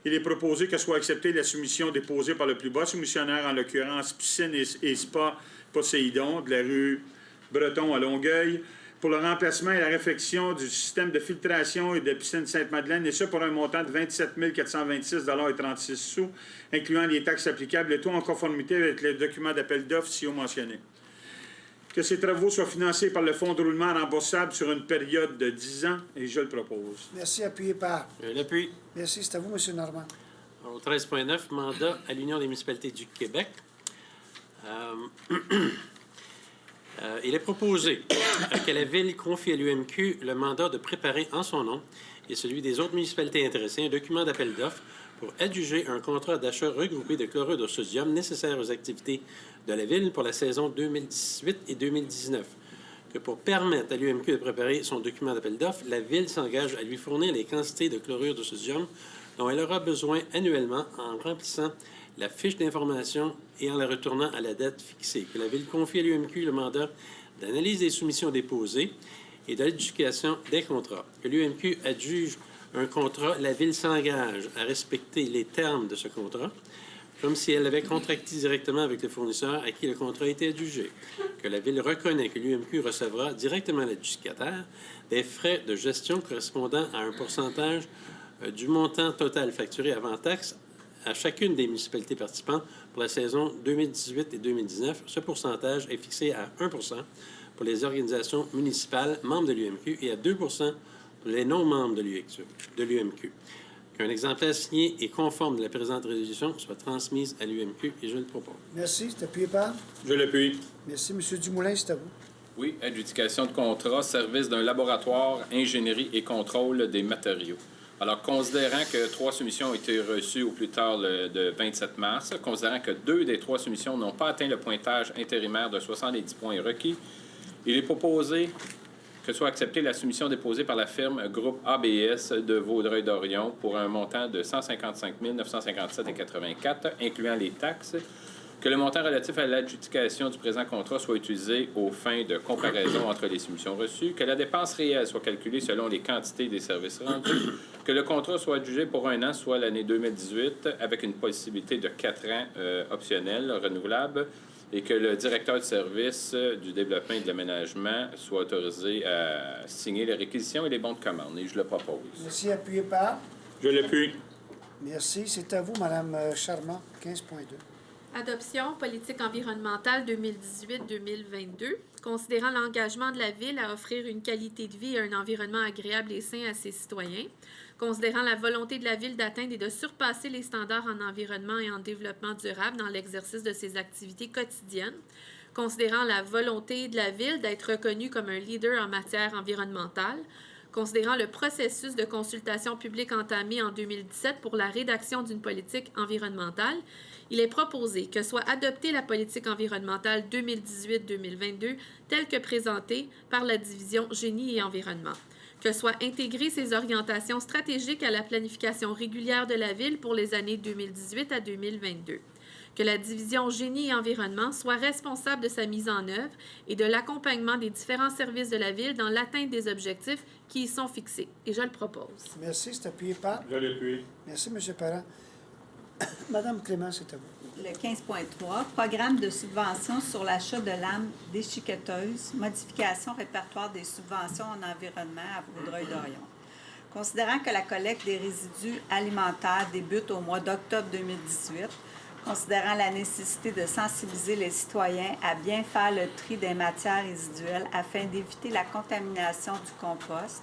Il est proposé que soit acceptée la soumission déposée par le plus bas soumissionnaire, en l'occurrence Piscine et Spa Poséidon, de la rue Breton à Longueuil, pour le remplacement et la réfection du système de filtration et de la piscine Sainte-Madeleine, et ce pour un montant de 27 426,36 $, incluant les taxes applicables, le tout en conformité avec le document d'appel d'offres ci-haut mentionné. Que ces travaux soient financés par le fonds de roulement remboursable sur une période de 10 ans, et je le propose. Merci. Appuyé par? Je l'appuie. Merci. C'est à vous, M. Normand. Au 13.9, mandat à l'Union des municipalités du Québec. Il est proposé que la Ville confie à l'UMQ le mandat de préparer en son nom et celui des autres municipalités intéressées un document d'appel d'offres pour adjuger un contrat d'achat regroupé de chlorure de sodium nécessaire aux activités de la Ville pour la saison 2018 et 2019. que pour permettre à l'UMQ de préparer son document d'appel d'offres, la Ville s'engage à lui fournir les quantités de chlorure de sodium dont elle aura besoin annuellement en remplissant la fiche d'information et en la retournant à la date fixée. Que la Ville confie à l'UMQ le mandat d'analyse des soumissions déposées et de l'adjudication des contrats. Que l'UMQ adjuge un contrat, la Ville s'engage à respecter les termes de ce contrat, comme si elle avait contracté directement avec le fournisseur à qui le contrat a été adjugé. Que la Ville reconnaît que l'UMQ recevra directement à l'adjudicataire des frais de gestion correspondant à un pourcentage du montant total facturé avant taxe à chacune des municipalités participantes pour la saison 2018 et 2019. Ce pourcentage est fixé à 1 % pour les organisations municipales membres de l'UMQ et à 2 % pour les non-membres de l'UMQ. Qu'un exemplaire signé et conforme de la présente résolution soit transmise à l'UMQ et je le propose. Merci. C'est appuyé par? Je l'appuie. Merci. M. Dumoulin, c'est à vous. Oui, adjudication de contrat, service d'un laboratoire, ingénierie et contrôle des matériaux. Alors, considérant que 3 soumissions ont été reçues au plus tard le 27 mars, considérant que 2 des 3 soumissions n'ont pas atteint le pointage intérimaire de 70 points requis, il est proposé que soit acceptée la soumission déposée par la firme Groupe ABS de Vaudreuil-Dorion pour un montant de 155 957,84 incluant les taxes, que le montant relatif à l'adjudication du présent contrat soit utilisé aux fins de comparaison entre les soumissions reçues, que la dépense réelle soit calculée selon les quantités des services rendus, que le contrat soit adjugé pour 1 an, soit l'année 2018, avec une possibilité de 4 ans optionnels renouvelables, et que le directeur du service du développement et de l'aménagement soit autorisé à signer les réquisitions et les bons de commande. Et je le propose. Merci. Appuyé par? Je l'appuie. Merci. C'est à vous, Mme Charmant, 15.2. Adoption, politique environnementale 2018-2022. Considérant l'engagement de la Ville à offrir une qualité de vie et un environnement agréable et sain à ses citoyens. Considérant la volonté de la Ville d'atteindre et de surpasser les standards en environnement et en développement durable dans l'exercice de ses activités quotidiennes. Considérant la volonté de la Ville d'être reconnue comme un leader en matière environnementale. Considérant le processus de consultation publique entamé en 2017 pour la rédaction d'une politique environnementale, il est proposé que soit adoptée la politique environnementale 2018-2022 telle que présentée par la division Génie et Environnement, que soient intégrées ces orientations stratégiques à la planification régulière de la Ville pour les années 2018 à 2022, que la division Génie et Environnement soit responsable de sa mise en œuvre et de l'accompagnement des différents services de la Ville dans l'atteinte des objectifs qui y sont fixés. Et je le propose. Merci. C'est appuyé par? Je l'appuie. Merci, M. Parent. Madame Clément, c'est à vous. Le 15.3, programme de subvention sur l'achat de lames déchiqueteuses, modification répertoire des subventions en environnement à Vaudreuil-Dorion. Considérant que la collecte des résidus alimentaires débute au mois d'octobre 2018, considérant la nécessité de sensibiliser les citoyens à bien faire le tri des matières résiduelles afin d'éviter la contamination du compost,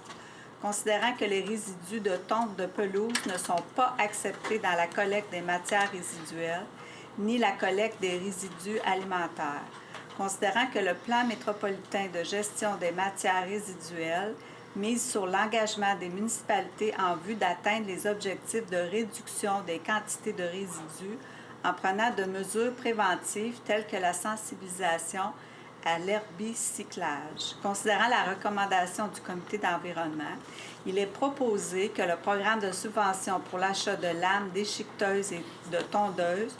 considérant que les résidus de tonte de pelouse ne sont pas acceptés dans la collecte des matières résiduelles, ni la collecte des résidus alimentaires, considérant que le plan métropolitain de gestion des matières résiduelles mise sur l'engagement des municipalités en vue d'atteindre les objectifs de réduction des quantités de résidus en prenant de mesures préventives telles que la sensibilisation à l'herbicyclage. Considérant la recommandation du comité d'environnement, il est proposé que le programme de subvention pour l'achat de lames déchiqueteuses et de tondeuses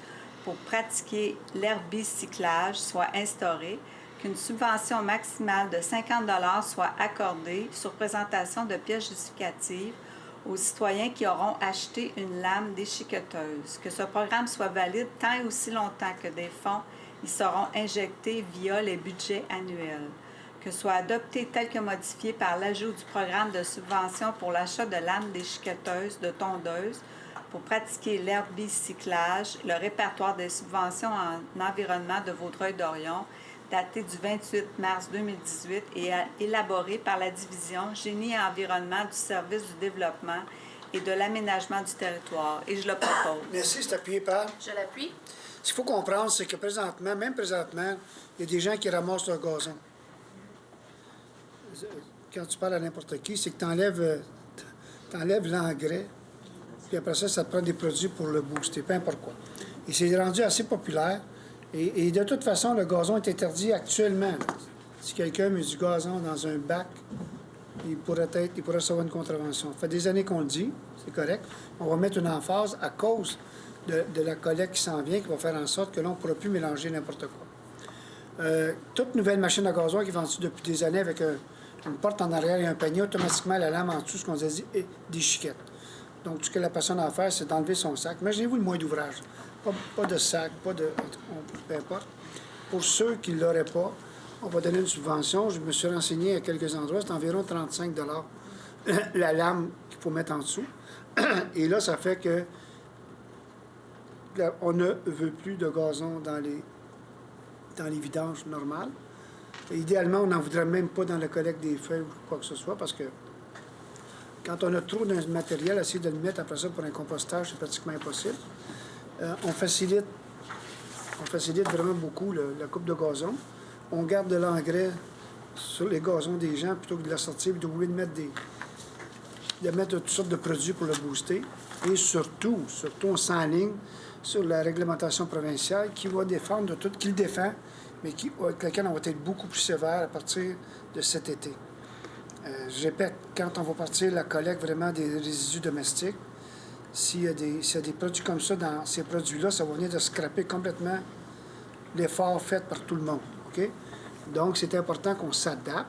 pour pratiquer l'herbicyclage soit instauré, qu'une subvention maximale de 50 $ soit accordée sur présentation de pièces justificatives aux citoyens qui auront acheté une lame déchiqueteuse, que ce programme soit valide tant et aussi longtemps que des fonds y seront injectés via les budgets annuels, que soit adopté tel que modifié par l'ajout du programme de subvention pour l'achat de lames déchiqueteuses de tondeuses pour pratiquer l'herbicyclage, le répertoire des subventions en environnement de Vaudreuil-Dorion, daté du 28 mars 2018 et élaboré par la division Génie et Environnement du Service du développement et de l'aménagement du territoire. Et je le propose. Merci. C'est appuyé par? Je l'appuie. Ce qu'il faut comprendre, c'est que présentement, même présentement, il y a des gens qui ramassent leur gazon. Quand tu parles à n'importe qui, c'est que tu enlèves l'engrais, puis après ça, ça te prend des produits pour le booster, peu importe quoi. Et c'est rendu assez populaire. Et de toute façon, le gazon est interdit actuellement. Là. Si quelqu'un met du gazon dans un bac, il pourrait recevoir une contravention. Ça fait des années qu'on le dit, c'est correct. On va mettre une emphase à cause de la collecte qui s'en vient, qui va faire en sorte que l'on ne pourra plus mélanger n'importe quoi. Toute nouvelle machine à gazon qui est vendue depuis des années avec une porte en arrière et un panier, automatiquement la lame en dessous, ce qu'on dit, est déchiquette. Donc, tout ce que la personne a à faire, c'est d'enlever son sac. Imaginez-vous le moins d'ouvrage. Pas de sac, peu importe. Pour ceux qui ne l'auraient pas, on va donner une subvention. Je me suis renseigné à quelques endroits, c'est environ 35 $ la lame qu'il faut mettre en dessous. Et là, ça fait que on ne veut plus de gazon dans les vidanges normales. Et idéalement, on n'en voudrait même pas dans la collecte des feuilles ou quoi que ce soit, parce que quand on a trop de matériel, essayer de le mettre après ça pour un compostage, c'est pratiquement impossible. On facilite vraiment beaucoup la coupe de gazon. On garde de l'engrais sur les gazons des gens plutôt que de la sortir et d'oublier de mettre toutes sortes de produits pour le booster. Et surtout, on s'enligne sur la réglementation provinciale qui va défendre de tout, qui le défend, mais avec laquelle on va être beaucoup plus sévère à partir de cet été. Je répète, quand on va partir la collecte vraiment des résidus domestiques, s'il y a des produits comme ça dans ces produits-là, ça va venir de scraper complètement l'effort fait par tout le monde. OK? Donc, c'est important qu'on s'adapte.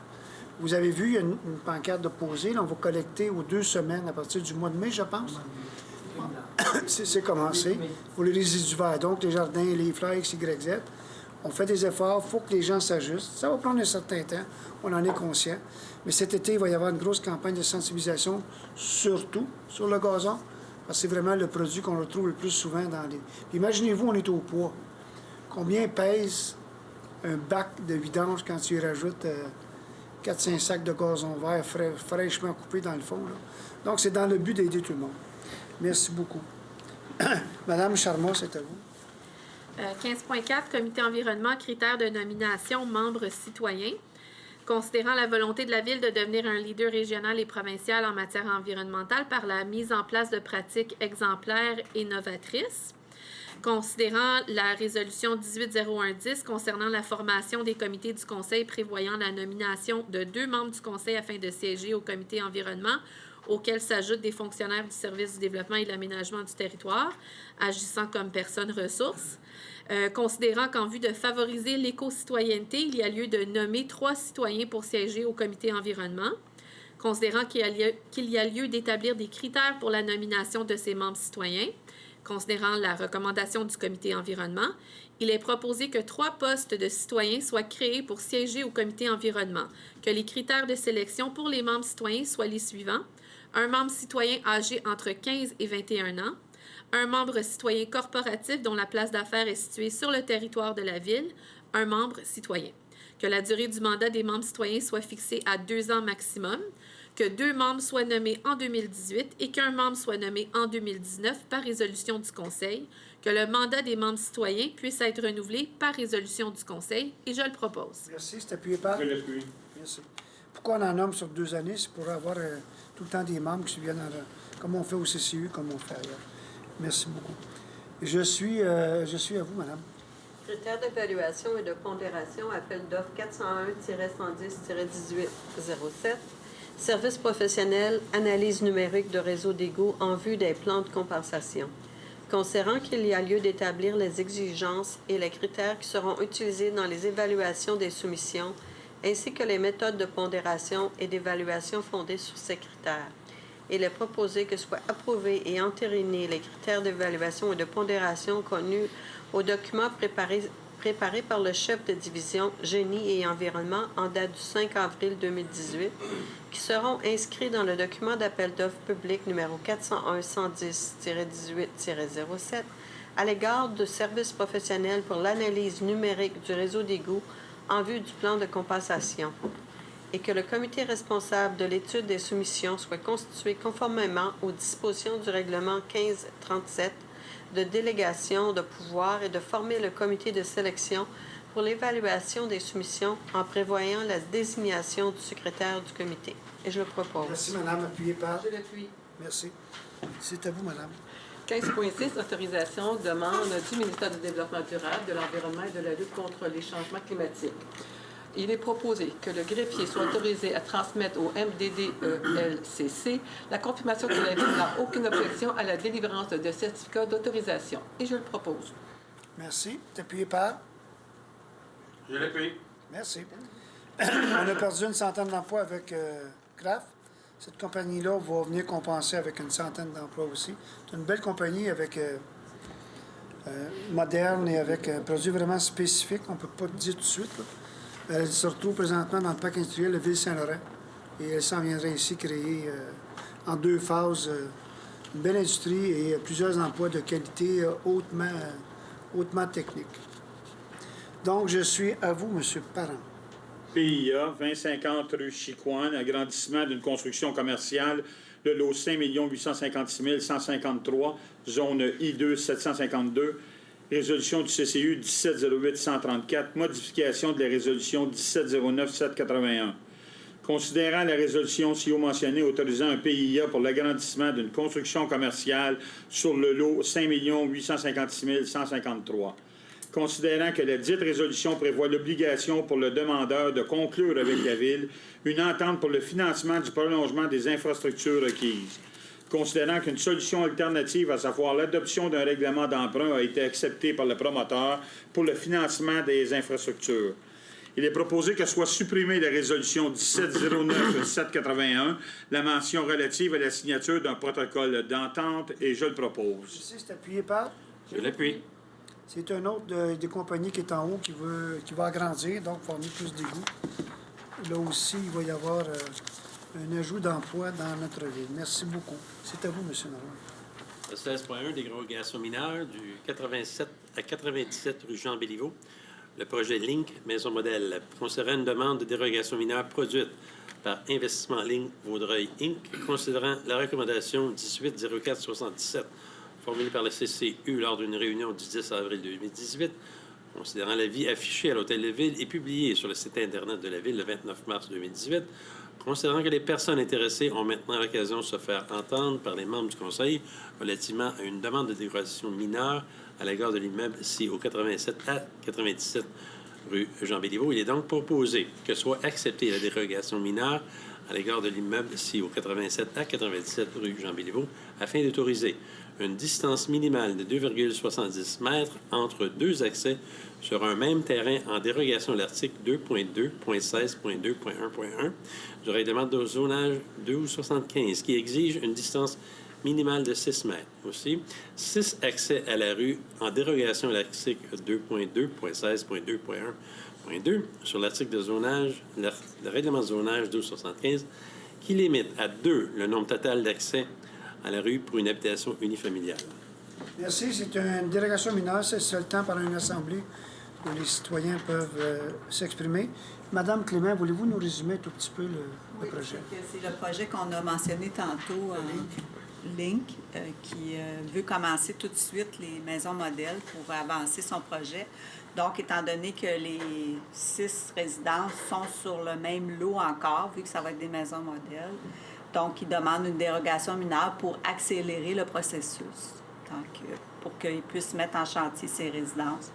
Vous avez vu, il y a une pancarte de posée. Là, on va collecter aux 2 semaines à partir du mois de mai, je pense. C'est commencé pour les résidus verts. Donc, les jardins, les fleurs, X, Y, Z. On fait des efforts. Il faut que les gens s'ajustent. Ça va prendre un certain temps. On en est conscient. Mais cet été, il va y avoir une grosse campagne de sensibilisation, surtout sur le gazon, parce que c'est vraiment le produit qu'on retrouve le plus souvent dans les... Imaginez-vous, on est au poids. Combien pèse un bac de vidange quand tu y rajoutes 4-5 sacs de gazon vert fraîchement coupés dans le fond, là? Donc, c'est dans le but d'aider tout le monde. Merci beaucoup. Madame Charmot, c'est à vous. 15.4, Comité environnement, critères de nomination, membres citoyens. Considérant la volonté de la Ville de devenir un leader régional et provincial en matière environnementale par la mise en place de pratiques exemplaires et novatrices. Considérant la résolution 180110 concernant la formation des comités du Conseil prévoyant la nomination de 2 membres du Conseil afin de siéger au comité environnement, auxquels s'ajoutent des fonctionnaires du service du développement et de l'aménagement du territoire, agissant comme personnes ressources. Considérant qu'en vue de favoriser l'éco-citoyenneté, il y a lieu de nommer 3 citoyens pour siéger au comité environnement. Considérant qu'il y a lieu d'établir des critères pour la nomination de ces membres citoyens. Considérant la recommandation du comité environnement, il est proposé que 3 postes de citoyens soient créés pour siéger au comité environnement, que les critères de sélection pour les membres citoyens soient les suivants. Un membre citoyen âgé entre 15 et 21 ans, un membre citoyen corporatif dont la place d'affaires est située sur le territoire de la Ville, un membre citoyen. Que la durée du mandat des membres citoyens soit fixée à 2 ans maximum, que 2 membres soient nommés en 2018 et qu'un membre soit nommé en 2019 par résolution du Conseil, que le mandat des membres citoyens puisse être renouvelé par résolution du Conseil, et je le propose. Merci. C'est appuyé par? Je l'appuie. Merci. Pourquoi on en nomme sur 2 années? C'est pour avoir tout le temps des membres qui viennent comme on fait au CCU, comme on fait ailleurs. Merci beaucoup. Je suis à vous, madame. Critères d'évaluation et de pondération, appel d'offres 401-110-18-07. Service professionnel, analyse numérique de réseau d'égouts en vue des plans de compensation. Considérant qu'il y a lieu d'établir les exigences et les critères qui seront utilisés dans les évaluations des soumissions, ainsi que les méthodes de pondération et d'évaluation fondées sur ces critères. Il est proposé que soient approuvés et entérinés les critères d'évaluation et de pondération connus au document préparé par le chef de division Génie et Environnement en date du 5 avril 2018, qui seront inscrits dans le document d'appel d'offres public numéro 401-110-18-07 à l'égard du service professionnel pour l'analyse numérique du réseau d'égouts en vue du plan de compensation, et que le comité responsable de l'étude des soumissions soit constitué conformément aux dispositions du règlement 1537 de délégation de pouvoir et de former le comité de sélection pour l'évaluation des soumissions en prévoyant la désignation du secrétaire du comité. Et je le propose. Merci, madame. Appuyé par? Je l'appuie. Merci. C'est à vous, madame. 15.6, autorisation, demande du ministère du Développement durable, de l'Environnement et de la lutte contre les changements climatiques. Il est proposé que le greffier soit autorisé à transmettre au MDDELCC la confirmation que la Ville n'a aucune objection à la délivrance de certificats d'autorisation. Et je le propose. Merci. Appuyé par? Je l'appuie. Merci. On a perdu une centaine d'emplois avec Kraft. Cette compagnie-là va venir compenser avec une centaine d'emplois aussi. C'est une belle compagnie avec moderne et avec un produit vraiment spécifique. On ne peut pas le dire tout de suite, là. Elle se retrouve présentement dans le parc industriel de Ville-Saint-Laurent. Et elle s'en viendrait ici créer en 2 phases une belle industrie et plusieurs emplois de qualité hautement technique. Donc, je suis à vous, M. Parent. PIA, 2050 rue Chicoine, agrandissement d'une construction commerciale, le lot 5 856 153, zone I2 752, résolution du CCU 1708-134, modification de la résolution 1709-781. Considérant la résolution ci-haut mentionnée autorisant un PIA pour l'agrandissement d'une construction commerciale sur le lot 5 856 153. Considérant que la dite résolution prévoit l'obligation pour le demandeur de conclure avec la Ville une entente pour le financement du prolongement des infrastructures requises. Considérant qu'une solution alternative, à savoir l'adoption d'un règlement d'emprunt, a été acceptée par le promoteur pour le financement des infrastructures. Il est proposé que soit supprimée la résolution 1709-781, la mention relative à la signature d'un protocole d'entente, et je le propose. Ici, c'est appuyé par? Je l'appuie. C'est un autre des compagnies qui est en haut qui va agrandir, donc former plus d'égouts. Là aussi, il va y avoir un ajout d'emploi dans notre ville. Merci beaucoup. C'est à vous, M. Normand. 16.1, dérogation mineure du 87 à 97 rue Jean-Béliveau. Le projet Link, maison modèle, concernant une demande de dérogation mineure produite par Investissement Link Vaudreuil Inc., considérant la recommandation 180477 formulée par la CCU lors d'une réunion du 10 avril 2018, considérant l'avis affiché à l'Hôtel de Ville et publié sur le site Internet de la Ville le 29 mars 2018, considérant que les personnes intéressées ont maintenant l'occasion de se faire entendre par les membres du Conseil relativement à une demande de dérogation mineure à l'égard de l'immeuble ici au 87 à 97 rue Jean-Béliveau. Il est donc proposé que soit acceptée la dérogation mineure à l'égard de l'immeuble ici au 87 à 97 rue Jean-Béliveau afin d'autoriser une distance minimale de 2,70 mètres entre 2 accès sur un même terrain en dérogation à l'article 2.2.16.2.1.1 du règlement de zonage 1275 qui exige une distance minimale de 6 mètres. Aussi, 6 accès à la rue en dérogation à l'article 2.2.16.2.1.2 sur l'article de zonage, le règlement de zonage 1275 qui limite à 2 le nombre total d'accès à la rue pour une habitation unifamiliale. Merci. C'est une dérogation mineure. C'est le seul temps par une assemblée où les citoyens peuvent s'exprimer. Madame Clément, voulez-vous nous résumer tout petit peu le projet? C'est le projet qu'on a mentionné tantôt, Link, qui veut commencer tout de suite les maisons modèles pour avancer son projet. Donc, étant donné que les 6 résidences sont sur le même lot encore, vu que ça va être des maisons modèles, donc, il demande une dérogation mineure pour accélérer le processus, donc, pour qu'ils puissent mettre en chantier ces résidences.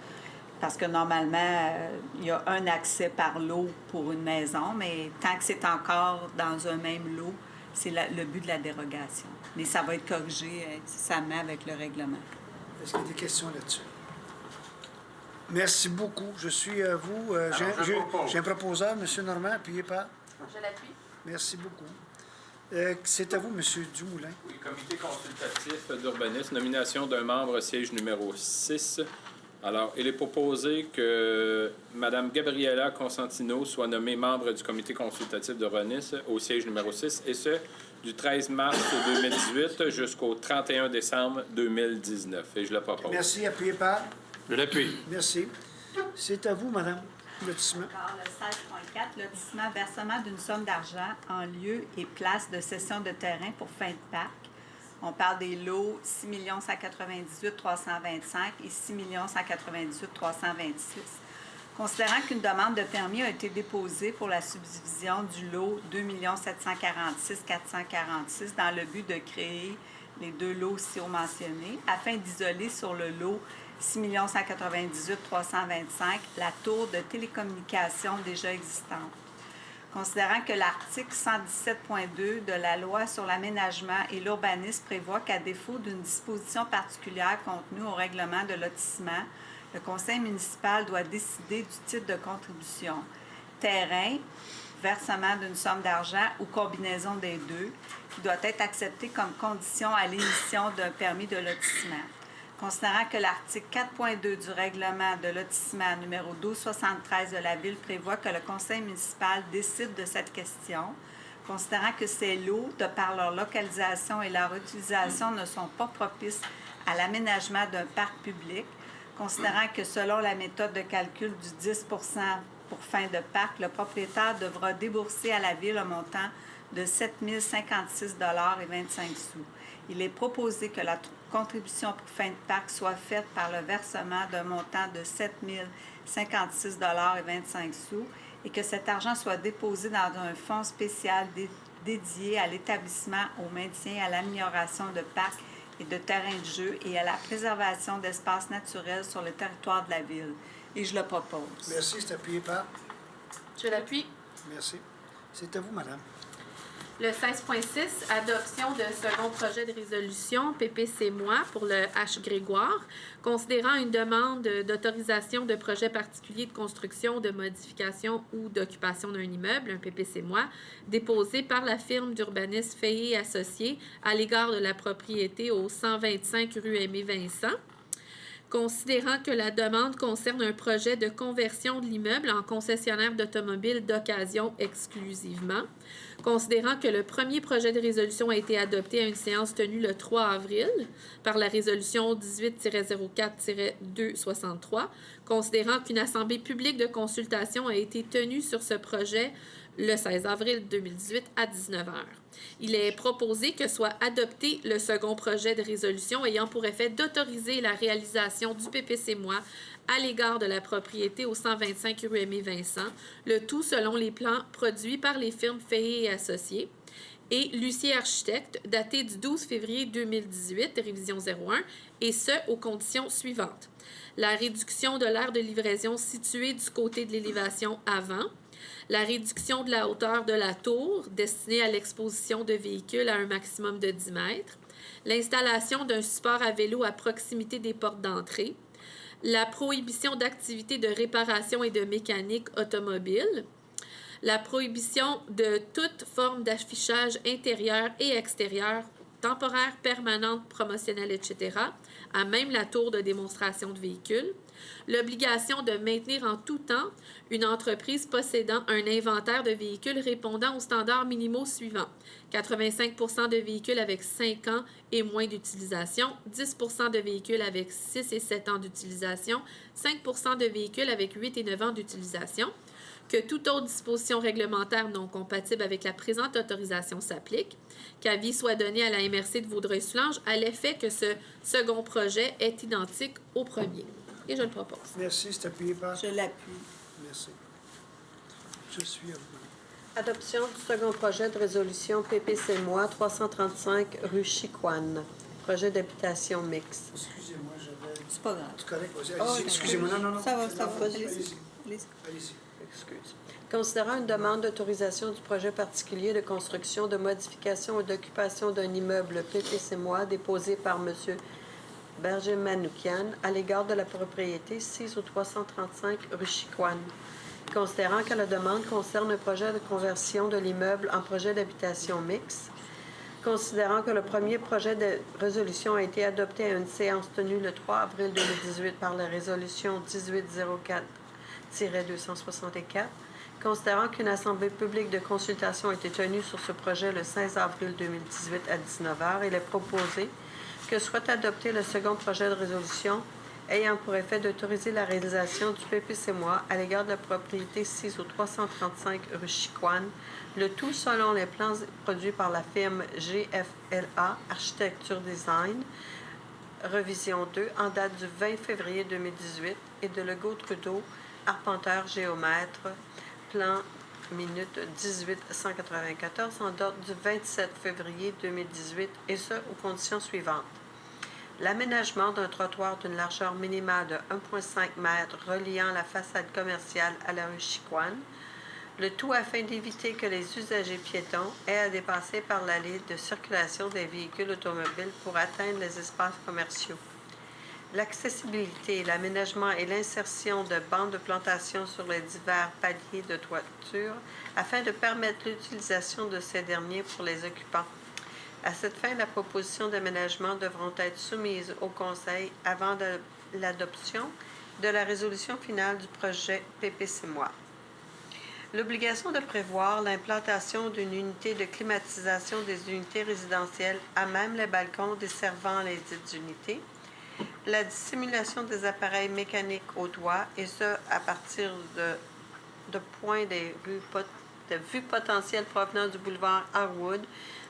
Parce que normalement, il y a un accès par lot pour une maison, mais tant que c'est encore dans un même lot, c'est le but de la dérogation. Mais ça va être corrigé incessamment avec le règlement. Est-ce qu'il y a des questions là-dessus? Merci beaucoup. Je suis à vous. J'ai un proposeur, M. Normand, appuyé par? Je l'appuie. Merci beaucoup. C'est à vous, M. Dumoulin. Oui, comité consultatif d'urbanisme, nomination d'un membre siège numéro 6. Alors, il est proposé que Mme Gabriela Consentino soit nommée membre du comité consultatif d'urbanisme au siège numéro 6, et ce, du 13 mars 2018 jusqu'au 31 décembre 2019. Et je le propose. Merci. Appuyé par? Je l'appuie. Merci. C'est à vous, Madame. Lotissement. Alors, le 16.4, lotissement, versement d'une somme d'argent en lieu et place de cession de terrain pour fin de parc. On parle des lots 6 198 325 et 6 198 326. Considérant qu'une demande de permis a été déposée pour la subdivision du lot 2 746 446 dans le but de créer les 2 lots ci-haut mentionnés, afin d'isoler sur le lot 6 198 325, la tour de télécommunications déjà existante. Considérant que l'article 117.2 de la Loi sur l'aménagement et l'urbanisme prévoit qu'à défaut d'une disposition particulière contenue au règlement de lotissement, le conseil municipal doit décider du type de contribution. Terrain, versement d'une somme d'argent ou combinaison des deux, qui doit être acceptée comme condition à l'émission d'un permis de lotissement. Considérant que l'article 4.2 du règlement de lotissement numéro 1273 de la Ville prévoit que le conseil municipal décide de cette question, considérant que ces lots, de par leur localisation et leur utilisation, ne sont pas propices à l'aménagement d'un parc public, considérant que selon la méthode de calcul du 10 pour fin de parc, le propriétaire devra débourser à la Ville un montant de 7 056,25 $. Il est proposé que la contribution pour fin de parc soit faite par le versement d'un montant de 7 056,25 $ et que cet argent soit déposé dans un fonds spécial dédié à l'établissement, au maintien et à l'amélioration de parcs et de terrains de jeu et à la préservation d'espaces naturels sur le territoire de la Ville. Et je le propose. Merci, c'est appuyé par. Je l'appuie. Merci. C'est à vous, madame. Le 16.6, adoption de second projet de résolution PPC-moi pour le H. Grégoire, considérant une demande d'autorisation de projet particulier de construction, de modification ou d'occupation d'un immeuble, un PPC-moi, déposé par la firme d'urbanisme Fayet Associés à l'égard de la propriété au 125 rue Aimé-Vincent. Considérant que la demande concerne un projet de conversion de l'immeuble en concessionnaire d'automobile d'occasion exclusivement. Considérant que le premier projet de résolution a été adopté à une séance tenue le 3 avril par la résolution 18-04-263, considérant qu'une assemblée publique de consultation a été tenue sur ce projet le 16 avril 2018 à 19 h. Il est proposé que soit adopté le second projet de résolution ayant pour effet d'autoriser la réalisation du PPC-moi à l'égard de la propriété au 125 rue Aimé-Vincent, le tout selon les plans produits par les firmes Fayet et Associés, et Lucier Architecte, daté du 12 février 2018, révision 01, et ce, aux conditions suivantes. La réduction de l'aire de livraison située du côté de l'élévation avant, la réduction de la hauteur de la tour destinée à l'exposition de véhicules à un maximum de 10 mètres, l'installation d'un support à vélo à proximité des portes d'entrée, la prohibition d'activités de réparation et de mécanique automobile, la prohibition de toute forme d'affichage intérieur et extérieur, temporaire, permanente, promotionnelle, etc., à même la tour de démonstration de véhicules, l'obligation de maintenir en tout temps une entreprise possédant un inventaire de véhicules répondant aux standards minimaux suivants. 85 % de véhicules avec 5 ans et moins d'utilisation, 10 % de véhicules avec 6 et 7 ans d'utilisation, 5 % de véhicules avec 8 et 9 ans d'utilisation, que toute autre disposition réglementaire non compatible avec la présente autorisation s'applique, qu'avis soit donné à la MRC de Vaudreuil-Soulanges à l'effet que ce second projet est identique au premier. Et je le propose. Merci, c'est appuyé par. Je l'appuie. Merci. Je suis à vous. Adoption du second projet de résolution PPC-moi 335 rue Chicoine. Projet d'habitation mixte. Excusez-moi, j'avais. C'est pas grave. C'est correct, vas-y. Oh, Allez-y. Excusez-moi, non. Ça va, ça va. Allez-y. Allez-y. Allez-y. Excuse. Considérant une demande d'autorisation du projet particulier de construction, de modification ou d'occupation d'un immeuble PPC-moi déposé par M. Berger Manoukian à l'égard de la propriété 6 au 335 rue Chicoine. Considérant que la demande concerne un projet de conversion de l'immeuble en projet d'habitation mixte, considérant que le premier projet de résolution a été adopté à une séance tenue le 3 avril 2018 par la résolution 1804-264, considérant qu'une assemblée publique de consultation a été tenue sur ce projet le 16 avril 2018 à 19 h, il est proposé que soit adopté le second projet de résolution ayant pour effet d'autoriser la réalisation du PPC-moi à l'égard de la propriété 6 au 335 rue Chicoine, le tout selon les plans produits par la firme GFLA Architecture Design, revision 2, en date du 20 février 2018, et de Legault-Trudeau, arpenteur géomètre, plan minute 1894, en date du 27 février 2018, et ce, aux conditions suivantes. l'aménagement d'un trottoir d'une largeur minimale de 1,5 m reliant la façade commerciale à la rue Chicoine, le tout afin d'éviter que les usagers piétons aient à dépasser par l'allée de circulation des véhicules automobiles pour atteindre les espaces commerciaux. L'accessibilité, l'aménagement et l'insertion de bandes de plantation sur les divers paliers de toiture afin de permettre l'utilisation de ces derniers pour les occupants. À cette fin, la proposition d'aménagement devront être soumise au Conseil avant l'adoption de la résolution finale du projet PPC-MOI. L'obligation de prévoir l'implantation d'une unité de climatisation des unités résidentielles à même les balcons desservant les dites unités, la dissimulation des appareils mécaniques au doigt, et ce, à partir de points de vue potentiels provenant du boulevard Harwood,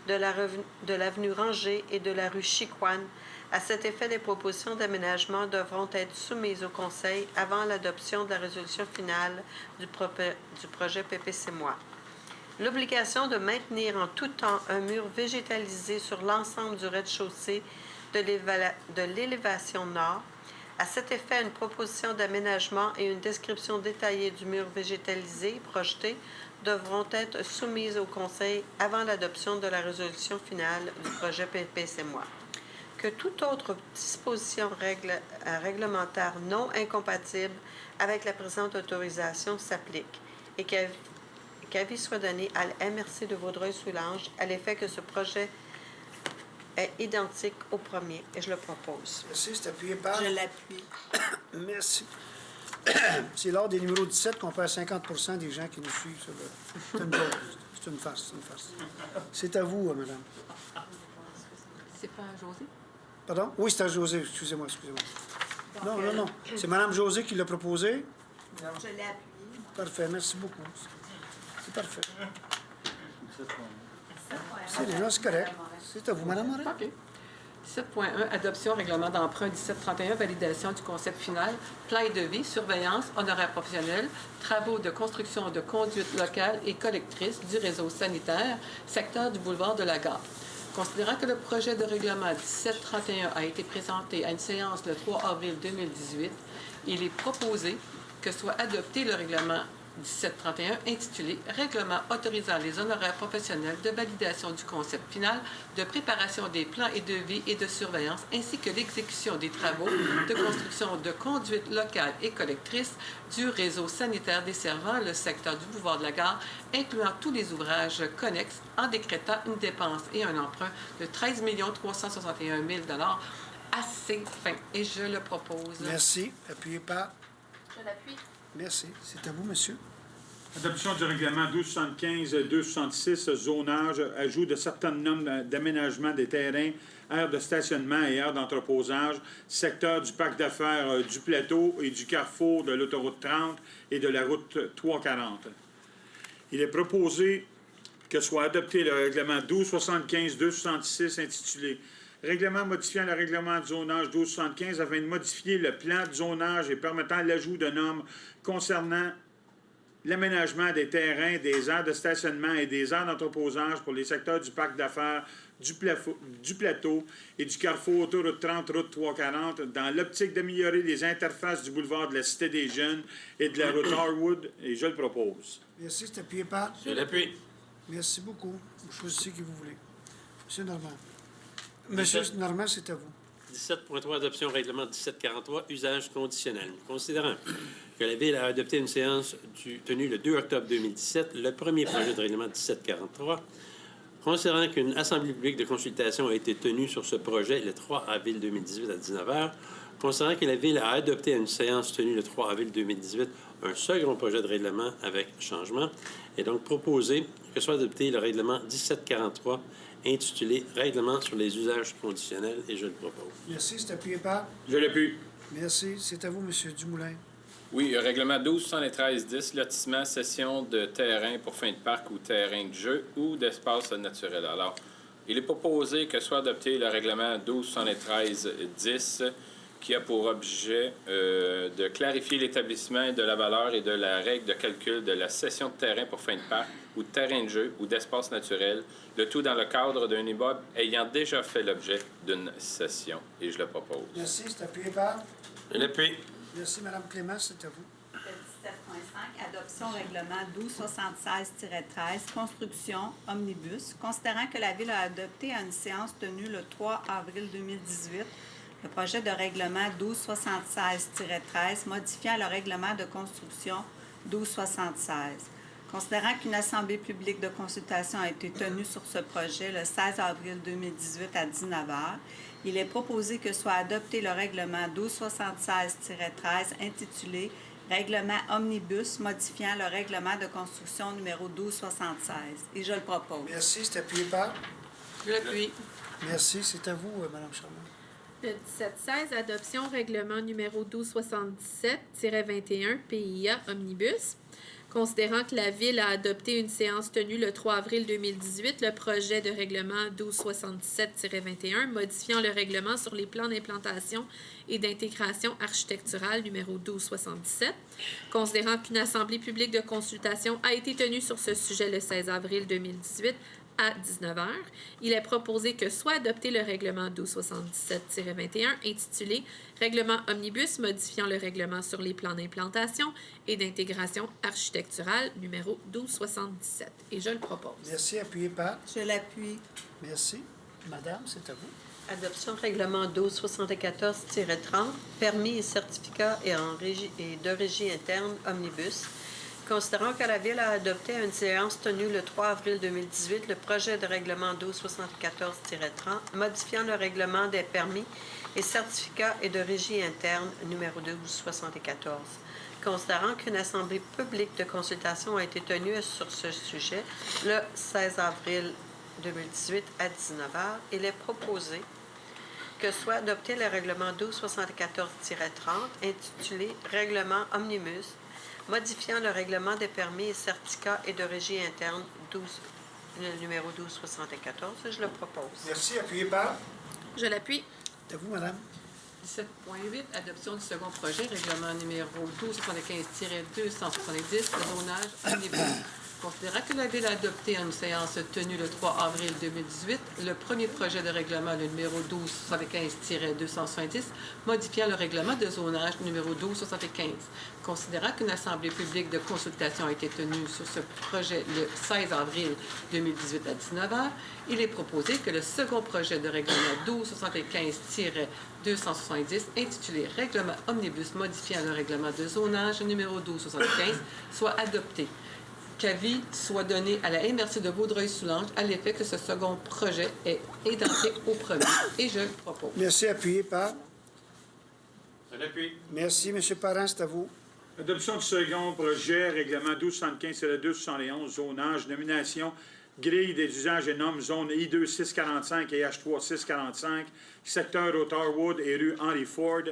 de l'avenue Rangé et de la rue Chicoine. À cet effet, les propositions d'aménagement devront être soumises au Conseil avant l'adoption de la résolution finale du projet PPC-MOI. L'obligation de maintenir en tout temps un mur végétalisé sur l'ensemble du rez-de-chaussée de l'élévation nord. À cet effet, une proposition d'aménagement et une description détaillée du mur végétalisé projeté devront être soumises au Conseil avant l'adoption de la résolution finale du projet PPC-MOI. Que toute autre disposition réglementaire non incompatible avec la présente autorisation s'applique et qu'avis soit donné à la MRC de Vaudreuil-Soulanges à l'effet que ce projet est identique au premier, et je le propose. Merci, c'est appuyé par... Je l'appuie. Merci. C'est lors des numéros 17 qu'on perd 50 des gens qui nous suivent. C'est une joke. C'est une farce. C'est à vous, madame. C'est pas José? Pardon? Oui, c'est à José. Excusez-moi. Non. C'est madame José qui l'a proposé? Je l'ai appuyé. Parfait, merci beaucoup. C'est parfait. C'est correct. C'est à vous, madame Morin. OK. 17.1, adoption règlement d'emprunt 1731, validation du concept final, plan et devis, surveillance, honoraires professionnels, travaux de construction de conduites locales et collectrices du réseau sanitaire, secteur du boulevard de la Gare. Considérant que le projet de règlement 1731 a été présenté à une séance le 3 avril 2018, il est proposé que soit adopté le règlement 1731 intitulé « Règlement autorisant les honoraires professionnels de validation du concept final, de préparation des plans et devis et de surveillance, ainsi que l'exécution des travaux de construction de conduites locales et collectrices du réseau sanitaire desservant le secteur du boulevard de la Gare, incluant tous les ouvrages connexes, en décrétant une dépense et un emprunt de 13 361 000 $ à ces fins. » Et je le propose. Merci. Appuyé par... Je l'appuie. Merci. C'est à vous, monsieur. Adoption du règlement 1275-266, zonage, ajout de certaines normes d'aménagement des terrains, aires de stationnement et aires d'entreposage, secteur du parc d'affaires du plateau et du carrefour de l'autoroute 30 et de la route 340. Il est proposé que soit adopté le règlement 1275-266 intitulé « Règlement modifiant le règlement de zonage 1275 afin de modifier le plan de zonage et permettant l'ajout de normes concernant l'aménagement des terrains, des aires de stationnement et des aires d'entreposage pour les secteurs du parc d'affaires, du plateau et du carrefour autoroute 30, route 340 dans l'optique d'améliorer les interfaces du boulevard de la Cité des Jeunes et de la route Harwood, et je le propose. Merci. C'est appuyé par... Je l'appuie. Merci beaucoup. Vous choisissez qui vous voulez. Monsieur Normand. Monsieur Normand, c'est à vous. 17.3, adoption règlement 1743, usage conditionnel. Considérant que la Ville a adopté une séance tenue le 2 octobre 2017, le premier projet de règlement 1743, considérant qu'une assemblée publique de consultation a été tenue sur ce projet le 3 avril 2018 à 19h, considérant que la Ville a adopté à une séance tenue le 3 avril 2018 un second projet de règlement avec changement, et donc proposé que soit adopté le règlement 1743 intitulé « Règlement sur les usages conditionnels » et je le propose. Merci. C'est appuyé par... Je l'appuie. Merci. C'est à vous, monsieur Dumoulin. Oui, règlement 1273-10, lotissement, cession de terrain pour fin de parc ou terrain de jeu ou d'espace naturel. Alors, il est proposé que soit adopté le règlement 1273-10 qui a pour objet de clarifier l'établissement de la valeur et de la règle de calcul de la cession de terrain pour fin de parc ou de terrain de jeu ou d'espace naturel, le tout dans le cadre d'un immeuble ayant déjà fait l'objet d'une cession. Et je le propose. Merci. C'est appuyé par? Je l'appuie. Merci, Mme Clément. C'est à vous. Le 17.5, adoption règlement 1276-13, construction omnibus. Considérant que la Ville a adopté à une séance tenue le 3 avril 2018 le projet de règlement 1276-13 modifiant le règlement de construction 1276. Considérant qu'une assemblée publique de consultation a été tenue sur ce projet le 16 avril 2018 à 19h, il est proposé que soit adopté le règlement 1276-13 intitulé Règlement omnibus modifiant le règlement de construction numéro 1276. Et je le propose. Merci. C'est appuyé par? Je l'appuie. Merci. C'est à vous, Mme Charmant. Le 17-16, adoption règlement numéro 1277-21 PIA Omnibus. Considérant que la Ville a adopté une séance tenue le 3 avril 2018 le projet de règlement 1277-21 modifiant le règlement sur les plans d'implantation et d'intégration architecturale numéro 1277. Considérant qu'une assemblée publique de consultation a été tenue sur ce sujet le 16 avril 2018 à 19h, il est proposé que soit adopté le règlement 1277-21 intitulé Règlement omnibus modifiant le règlement sur les plans d'implantation et d'intégration architecturale numéro 1277. Et je le propose. Merci. Appuyé par? Je l'appuie. Merci. Madame, c'est à vous. Adoption règlement 1274-30, permis et certificats et de régie interne omnibus. Considérant que la Ville a adopté à une séance tenue le 3 avril 2018 le projet de règlement 1274-30 modifiant le règlement des permis et certificats et de régie interne numéro 1274. Considérant qu'une assemblée publique de consultation a été tenue sur ce sujet le 16 avril 2018 à 19h, il est proposé que soit adopté le règlement 1274-30 intitulé Règlement omnibus modifiant le règlement des permis et certificats et de régie interne numéro 1274. Je le propose. Merci. Appuyé par? Je l'appuie. C'est à vous, Madame. 17.8, adoption du second projet, règlement numéro 1275-270, le zonage omnibus. Considérant que la Ville a adopté en une séance tenue le 3 avril 2018 le premier projet de règlement, le numéro 1275-270, modifiant le règlement de zonage numéro 1275. Considérant qu'une assemblée publique de consultation a été tenue sur ce projet le 16 avril 2018 à 19h, il est proposé que le second projet de règlement 1275-270, intitulé Règlement omnibus modifiant le règlement de zonage numéro 1275, soit adopté. Qu'avis soit donné à la MRC de Vaudreuil-Soulanges à l'effet que ce second projet est identique au premier. Et je le propose. Merci. Appuyé par? Je l'appuie. Merci. M. Parent, c'est à vous. Adoption du second projet, règlement 1275-271, zonage, nomination, grille des usages et normes, zone I2 645 et H3 645, secteur Otterwood et rue Henry Ford.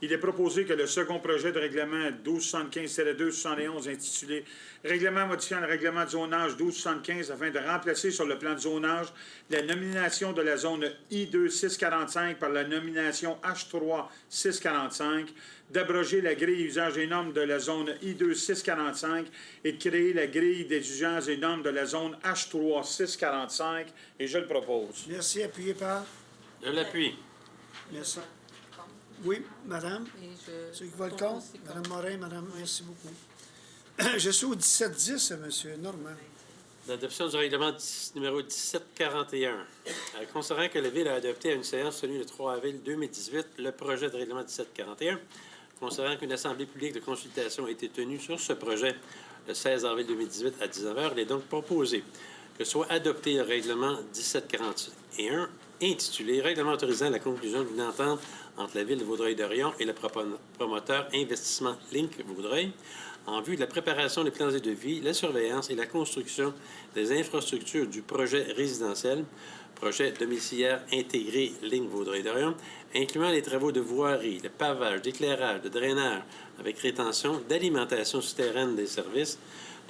Il est proposé que le second projet de règlement 1275-271 intitulé Règlement modifiant le règlement de zonage 1275 afin de remplacer sur le plan de zonage la nomination de la zone I2 645 par la nomination H3 645, d'abroger la grille usages et normes de la zone I2 645 et de créer la grille des usages et normes de la zone H3 645. Et je le propose. Merci. Appuyé par? Je l'appuie. Merci. Oui, Madame. Et Ceux qui votent contre? Madame Morin, Madame, merci beaucoup. Je suis au 1710, Monsieur Normand. L'adoption du règlement numéro 1741. Considérant que la Ville a adopté à une séance tenue le 3 avril 2018 le projet de règlement 1741, considérant qu'une assemblée publique de consultation a été tenue sur ce projet le 16 avril 2018 à 19h, il est donc proposé que soit adopté le règlement 1741 intitulé Règlement autorisant la conclusion d'une entente entre la Ville de Vaudreuil-Dorion et le promoteur Investissement Link Vaudreuil en vue de la préparation des plans et devis, la surveillance et la construction des infrastructures du projet résidentiel, projet domiciliaire intégré Ligne Vaudreuil-Dorion, incluant les travaux de voirie, de pavage, d'éclairage, de drainage avec rétention, d'alimentation souterraine des services,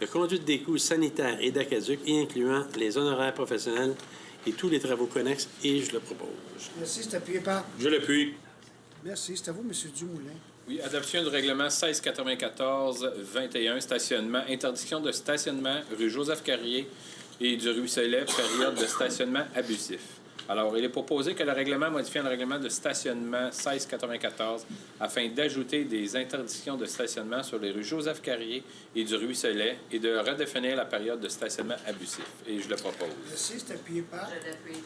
de conduite des coûts sanitaires et d'aqueduc et incluant les honoraires professionnels et tous les travaux connexes, et je le propose. Merci. C'est appuyé par? Je l'appuie. Merci. C'est à vous, M. Dumoulin. Oui, adoption du règlement 1694-21, stationnement, interdiction de stationnement, rue Joseph-Carrier et du Ruisselet, période de stationnement abusif. Alors, il est proposé que le règlement modifiant le règlement de stationnement 1694 afin d'ajouter des interdictions de stationnement sur les rues Joseph-Carrier et du Ruisselet et de redéfinir la période de stationnement abusif. Et je le propose. Merci. C'est appuyé par... Je l'appuie.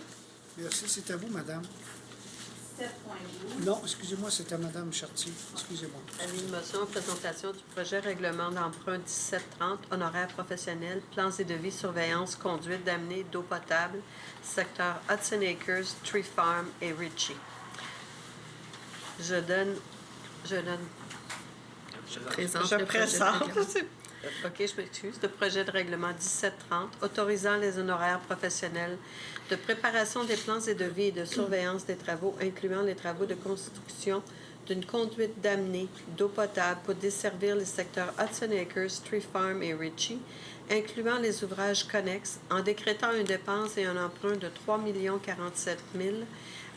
Merci. C'est à vous, madame. 7.12. Non, excusez-moi, c'est à madame Chartier. Excusez-moi. Avis de motion, présentation du projet règlement d'emprunt 1730, honoraires professionnels, plans et devis, surveillance, conduite d'amener d'eau potable, secteur Hudson Acres, Tree Farm et Ritchie. Je Présente le projet de présente. règlement. OK, je m'excuse. Le projet de règlement 1730 autorisant les honoraires professionnels de préparation des plans et devis et de surveillance des travaux, incluant les travaux de construction d'une conduite d'amener d'eau potable pour desservir les secteurs Hudson Acres, Tree Farm et Ritchie, incluant les ouvrages connexes, en décrétant une dépense et un emprunt de 3 047 000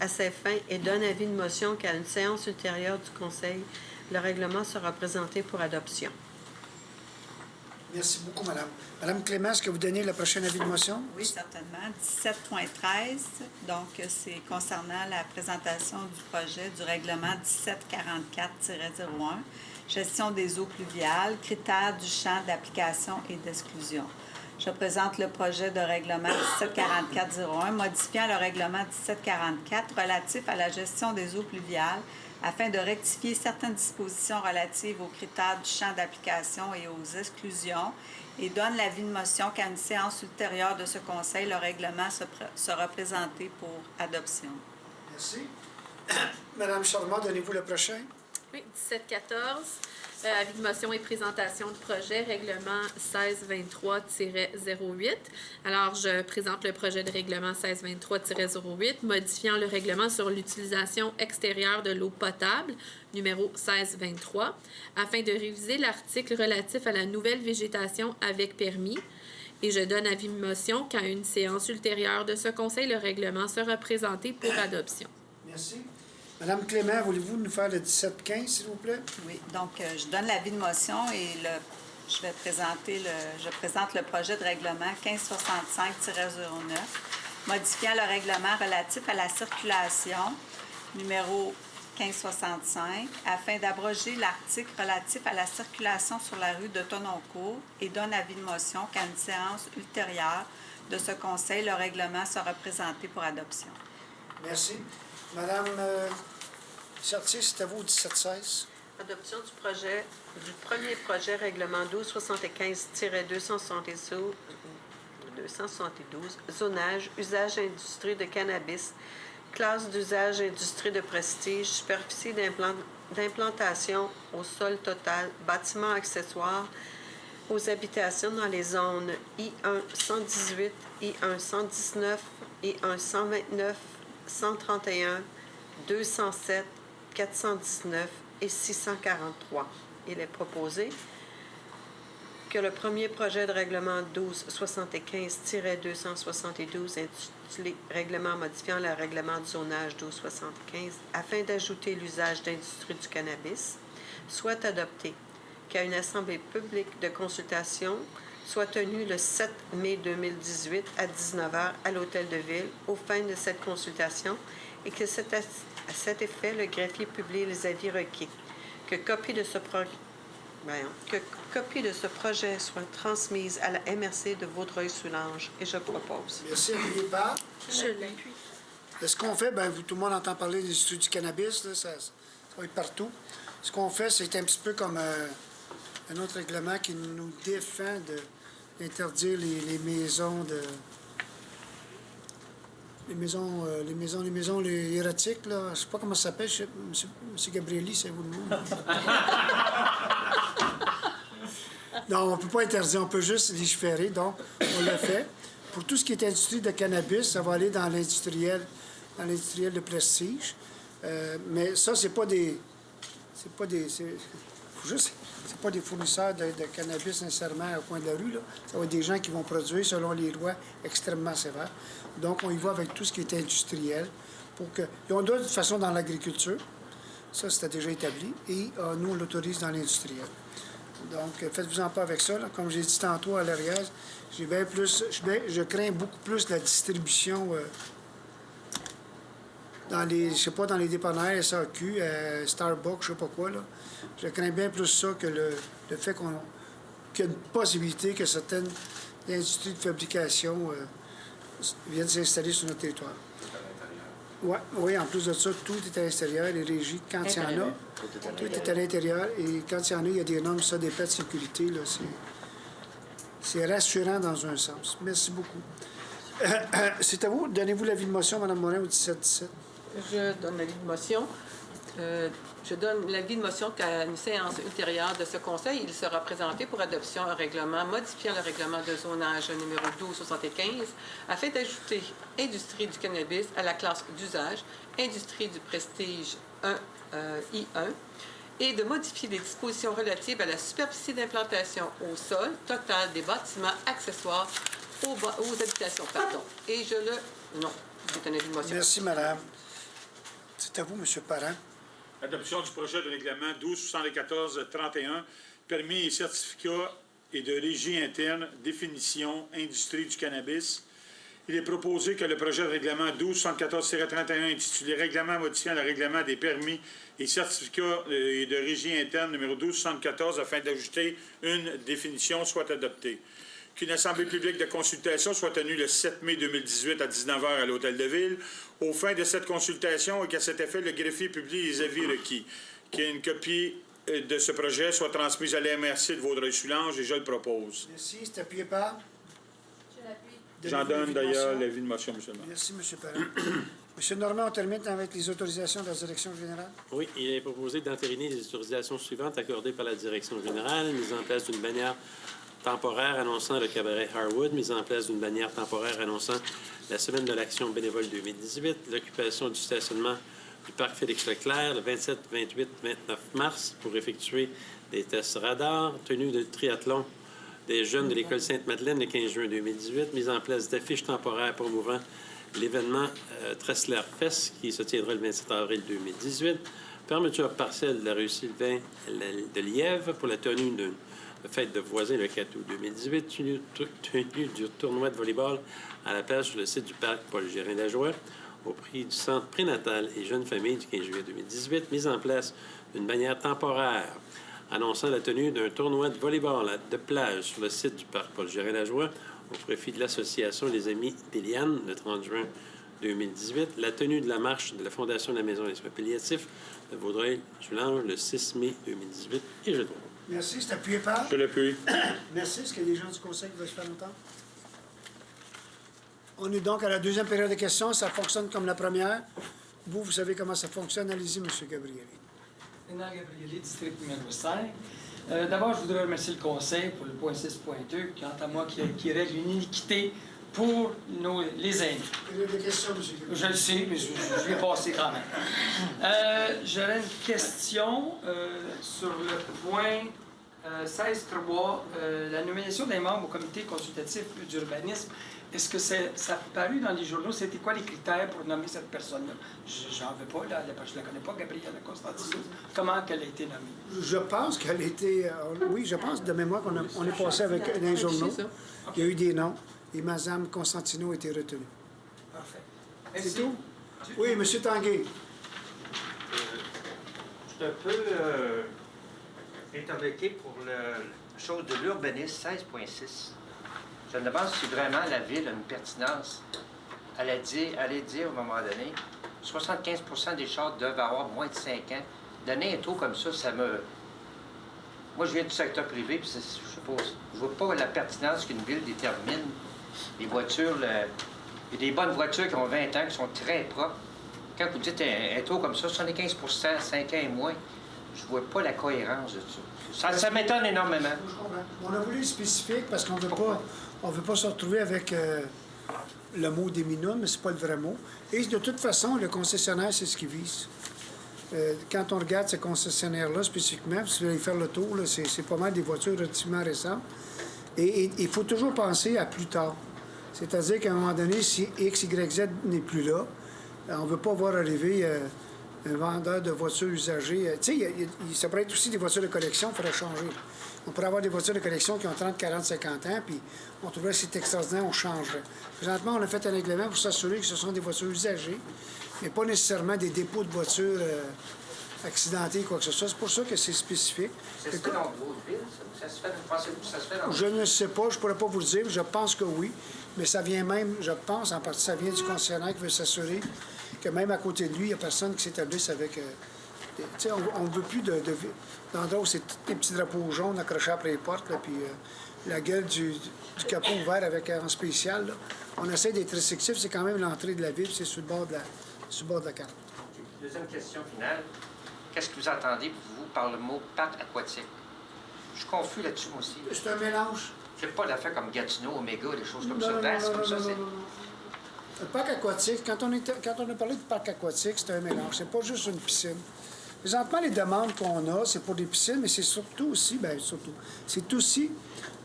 à ces fins et donne avis de motion qu'à une séance ultérieure du Conseil, le règlement sera présenté pour adoption. Merci beaucoup, madame. Madame Clément, est-ce que vous donnez le prochain avis de motion? Oui, certainement. 17.13, donc c'est concernant la présentation du projet du règlement 1744-01, gestion des eaux pluviales, critères du champ d'application et d'exclusion. Je présente le projet de règlement 1744-01, modifiant le règlement 1744 relatif à la gestion des eaux pluviales afin de rectifier certaines dispositions relatives aux critères du champ d'application et aux exclusions et donne l'avis de motion qu'à une séance ultérieure de ce Conseil, le règlement sera présenté pour adoption. Merci. Madame Charmant, donnez-vous le prochain? Oui, 1714. Avis de motion et présentation de projet, règlement 1623-08. Alors, je présente le projet de règlement 1623-08, modifiant le règlement sur l'utilisation extérieure de l'eau potable, numéro 1623, afin de réviser l'article relatif à la nouvelle végétation avec permis. Et je donne avis de motion qu'à une séance ultérieure de ce Conseil, le règlement sera présenté pour adoption. Merci. Madame Clément, voulez-vous nous faire le 1715, s'il vous plaît? Oui, donc je donne l'avis de motion et je présente le projet de règlement 1565-09, modifiant le règlement relatif à la circulation, numéro 1565, afin d'abroger l'article relatif à la circulation sur la rue de Tonnoncourt et donne avis de motion qu'à une séance ultérieure de ce Conseil, le règlement sera présenté pour adoption. Merci. Madame Chartier, c'est à vous, 1716. Adoption du premier projet règlement 1275-272, zonage, usage industrie de cannabis, classe d'usage industrie de prestige, superficie d'implantation au sol total, bâtiments accessoires aux habitations dans les zones I1 118, I1 119, I1 129, 131, 207, 419 et 643. Il est proposé que le premier projet de règlement 1275-272 intitulé « Règlement modifiant le règlement du zonage 1275 afin d'ajouter l'usage d'industrie du cannabis » soit adopté, qu'à une assemblée publique de consultation soit tenue le 7 mai 2018 à 19h à l'Hôtel de Ville aux fins de cette consultation et que à cet effet, le greffier publie les avis requis. Que copie de ce projet soit transmise à la MRC de Vaudreuil-Soulanges. Et je propose. Merci, appuyé par. Je l'appuie. Ce qu'on fait, tout le monde entend parler des industries du cannabis, là, ça va être partout. Ce qu'on fait, c'est un petit peu comme un autre règlement qui nous défend d'interdire les maisons de... Les maisons érotiques, là. Je sais pas comment ça s'appelle. Monsieur Gabrielli, c'est vous le nom? Non, on ne peut pas interdire, on peut juste légiférer. Donc, on le fait. Pour tout ce qui est industrie de cannabis, ça va aller dans l'industriel de prestige. Mais ça, c'est pas des fournisseurs de cannabis nécessairement au coin de la rue, là. Ça va être des gens qui vont produire selon les lois extrêmement sévères. Donc, on y va avec tout ce qui est industriel. On doit, de toute façon, dans l'agriculture. Ça, c'était déjà établi. Et nous, on l'autorise dans l'industriel. Donc, faites-vous-en pas avec ça. Là. Comme j'ai dit tantôt à l'arrière, j'ai bien plus, je crains beaucoup plus la distribution dans les, je sais pas, dans les dépanneurs, SAQ, Starbucks, je sais pas quoi. Là. Je crains bien plus ça que le fait qu'il y a une possibilité que certaines industries de fabrication viennent s'installer sur notre territoire. Ouais, oui, en plus de ça, tout est à l'extérieur. Les régies, quand il y en a, tout est à l'intérieur. Et quand il y en a, il y a des normes, ça, des plans de sécurité. Là, c'est rassurant dans un sens. Merci beaucoup. C'est à vous. Donnez-vous l'avis de motion, Mme Morin, au 17-17. Je donne l'avis de motion. Je donne l'avis de motion qu'à une séance ultérieure de ce Conseil, il sera présenté pour adoption un règlement modifiant le règlement de zonage numéro 1275 afin d'ajouter industrie du cannabis à la classe d'usage, industrie du prestige 1, I1, et de modifier les dispositions relatives à la superficie d'implantation au sol total des bâtiments accessoires aux habitations. Et je le... Non, c'est un avis de motion. Merci, madame. C'est à vous, M. Parent. Adoption du projet de règlement 1274-31, permis et certificats et de régie interne, définition, industrie du cannabis. Il est proposé que le projet de règlement 1274-31 intitulé Règlement modifiant le règlement des permis et certificats et de régie interne numéro 1274 afin d'ajouter une définition soit adopté. Qu'une assemblée publique de consultation soit tenue le 7 mai 2018 à 19h à l'Hôtel de Ville. Aux fins de cette consultation et qu'à cet effet, le greffier publie les avis requis. Qu'une copie de ce projet soit transmise à l'MRC de Vaudreuil-Soulanges et je le propose. Merci. C'est appuyé par? Je l'appuie. J'en donne d'ailleurs l'avis de motion, M. le maire. Merci, M. Parent. M. Normand, on termine avec les autorisations de la direction générale. Oui, il est proposé d'entériner les autorisations suivantes accordées par la direction générale. Mise en place d'une bannière temporaire annonçant le cabaret Harwood, mise en place d'une bannière temporaire annonçant la Semaine de l'Action bénévole 2018, l'occupation du stationnement du parc Félix-Leclerc le 27, 28, 29 mars pour effectuer des tests radars, tenue de triathlon des jeunes de l'École Sainte-Madeleine le 15 juin 2018, mise en place d'affiches temporaires promouvant l'événement Tressler Fest qui se tiendra le 27 avril 2018, fermeture partielle de la rue Sylvain de Lièvre pour la tenue d'une fête de voisins le 4 août 2018, tenue du tournoi de volleyball à la plage sur le site du parc Paul-Gérin-Lajoie, au prix du centre prénatal et jeunes familles du 15 juillet 2018, mise en place d'une bannière temporaire annonçant la tenue d'un tournoi de volleyball de plage sur le site du parc Paul-Gérin-Lajoie au profit de l'association Les Amis d'Éliane le 30 juin 2018, la tenue de la marche de la Fondation de la Maison des soins palliatifs de Vaudreuil-Soulanges le 6 mai 2018 et je trouve. Merci. C'est appuyé par? Je l'appuie. Merci. Est-ce qu'il y a des gens du Conseil qui veulent se faire entendre? On est donc à la deuxième période de questions. Ça fonctionne comme la première. Vous savez comment ça fonctionne. Allez-y, M. Gabrielli. Léonard Gabrielli, district numéro 5. D'abord, je voudrais remercier le Conseil pour le point 6.2, quant à moi, qui règle une iniquité pour les aînés. Période de questions, M. Gabrielli. Je le sais, mais je vais passer quand même. J'aurais une question sur le point 16.3, la nomination des membres au comité consultatif d'urbanisme. Est-ce que ça a paru dans les journaux? C'était quoi les critères pour nommer cette personne-là? J'en veux pas, là, je ne la connais pas, Gabrielle Constantino. Comment elle a été nommée? Je pense qu'elle a été... oui, je pense de mémoire qu'on est passé avec dans les journaux. Il y a eu des noms et Mme Constantino a été retenue. Parfait. C'est tout? Oui, M. Tanguay. Je peux interloquer pour la chose de l'urbanisme 16.6. Je me demande si vraiment la Ville a une pertinence. Allait dire à un moment donné, 75% des chars doivent avoir moins de 5 ans. Donner un taux comme ça me... Moi, je viens du secteur privé, puis je vois pas la pertinence qu'une ville détermine. Les voitures, il y a des bonnes voitures qui ont 20 ans, qui sont très propres. Quand vous dites un taux comme ça, 75%, 5 ans et moins, je vois pas la cohérence de ça. Ça m'étonne énormément. Je comprends. On a voulu spécifique parce qu'on ne veut pas se retrouver avec le mot des minimums, mais ce n'est pas le vrai mot. Et de toute façon, le concessionnaire, c'est ce qu'il vise. Quand on regarde ces concessionnaires-là spécifiquement, si vous allez faire le tour, c'est pas mal des voitures relativement récentes. Et il faut toujours penser à plus tard. C'est-à-dire qu'à un moment donné, si X, Y, Z n'est plus là, on ne veut pas voir arriver un vendeur de voitures usagées. Tu sais, ça pourrait être aussi des voitures de collection, il faudrait changer. On pourrait avoir des voitures de collection qui ont 30, 40, 50 ans, puis on trouverait que c'est extraordinaire, on changerait. Présentement, on a fait un règlement pour s'assurer que ce sont des voitures usagées, mais pas nécessairement des dépôts de voitures accidentées, quoi que ce soit. C'est pour ça que c'est spécifique. Ça se fait dans d'autres villes, ça se fait, pensez-vous que ça se fait dans Je ne sais pas, je ne pourrais pas vous le dire, je pense que oui, mais ça vient même, je pense, en partie, ça vient du concessionnaire qui veut s'assurer que même à côté de lui, il n'y a personne qui s'établisse avec... tu sais, on ne veut plus d'endroits où c'est tous des petits drapeaux jaunes accrochés après les portes, là, puis la gueule du capot ouvert avec en spécial. Là. On essaie d'être restrictif, c'est quand même l'entrée de la ville, c'est sur le bord de la carte. Deuxième question finale. Qu'est-ce que vous entendez, vous, par le mot parc aquatique? Je suis confus là-dessus, moi aussi. C'est un mélange. C'est pas l'affaire comme Gatineau, Oméga, des choses comme Non, ça. non, Ben, c'est non, comme ça, non, c'est... non, non. Le parc aquatique, quand on a parlé de parc aquatique, c'est un mélange. C'est pas juste une piscine. Présentement, les demandes qu'on a, c'est pour des piscines, mais c'est surtout aussi, c'est aussi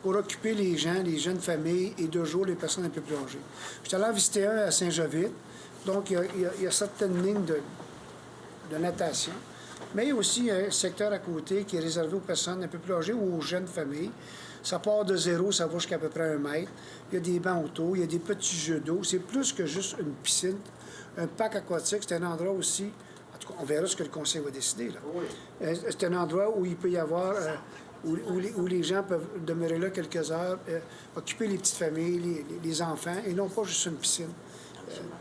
pour occuper les gens, les jeunes familles et de jour les personnes un peu plus âgées. Je suis allé en visiter un à Saint-Jovite, donc il y a certaines lignes de natation, mais il y a aussi un secteur à côté qui est réservé aux personnes un peu plus âgées ou aux jeunes familles. Ça part de 0, ça va jusqu'à peu près 1 mètre. Il y a des bancs auto, il y a des petits jeux d'eau. C'est plus que juste une piscine. Un parc aquatique, c'est un endroit aussi... En tout cas, on verra ce que le conseil va décider. Là. Oui. C'est un endroit où il peut y avoir... où les gens peuvent demeurer là quelques heures, occuper les petites familles, les enfants, et non pas juste une piscine.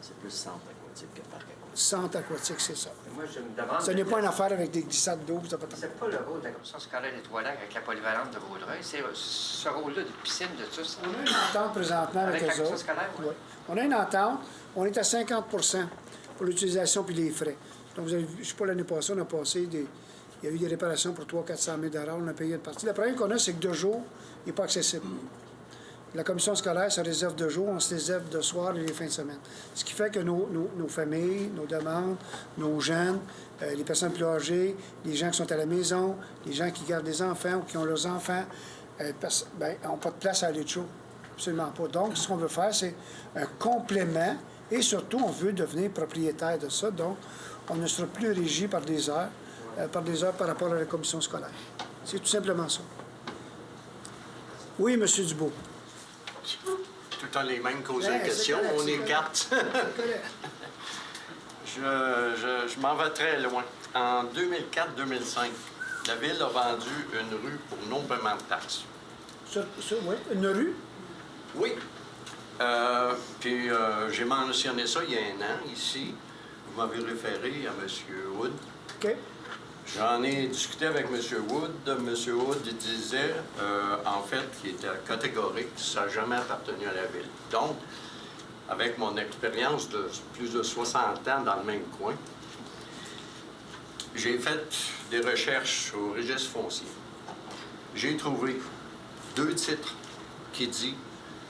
C'est plus centre aquatique que parc aquatique. Centre aquatique, c'est ça. Moi, je me demande... Ce n'est pas une affaire avec des glissades d'eau. C'est pas le rôle de la commission scolaire des Toilettes avec la polyvalente de Vaudreuil. C'est ce rôle-là de piscine, de tout ça. On a une entente présentement avec la eux commission autres. scolaire, oui. Oui. On a une entente. On est à 50 pour l'utilisation puis les frais. Donc, vous avez vu, je ne sais pas, l'année passée, on a passé il y a eu des réparations pour 300 000 400 000 on a payé une partie. Le problème qu'on a, c'est que 2 jours, il n'est pas accessible. La commission scolaire se réserve 2 jours, on se réserve de soir et les fins de semaine. Ce qui fait que nos familles, nos demandes, nos jeunes, les personnes plus âgées, les gens qui sont à la maison, les gens qui gardent des enfants ou qui ont leurs enfants, n'ont pas de place à aller de chaud. Absolument pas. Donc, ce qu'on veut faire, c'est un complément et surtout, on veut devenir propriétaire de ça. Donc, on ne sera plus régi par des heures par rapport à la commission scolaire. C'est tout simplement ça. Oui, M. Dubois. Tout le temps les mêmes causes de questions. On est 4. Je m'en vais très loin. En 2004-2005, la Ville a vendu une rue pour non-paiement de taxes. Oui, une rue? Oui. Puis j'ai mentionné ça il y a 1 an, ici. Vous m'avez référé à M. Wood. OK. J'en ai discuté avec M. Wood. M. Wood disait, en fait, qu'il était catégorique, ça n'a jamais appartenu à la Ville. Donc, avec mon expérience de plus de 60 ans dans le même coin, j'ai fait des recherches au registre foncier. J'ai trouvé 2 titres qui disent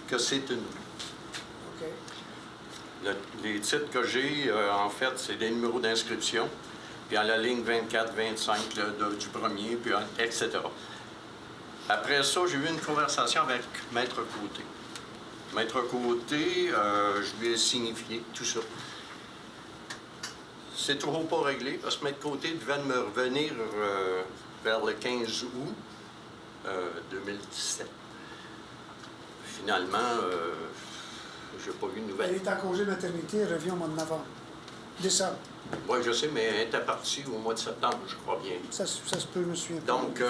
que c'est une rue. OK. Les titres que j'ai, en fait, c'est des numéros d'inscription, puis à la ligne 24, 25 du premier, puis etc. Après ça, j'ai eu une conversation avec Maître Côté. Maître Côté, je lui ai signifié tout ça. C'est toujours pas réglé, parce que Maître Côté devait me revenir vers le 15 août 2017. Finalement, je n'ai pas eu de nouvelles. Elle est en congé de maternité, elle revient au mois de novembre. Décembre. Oui, je sais, mais elle était partie au mois de septembre, je crois bien. Ça se peut, je me souviens pas. Donc,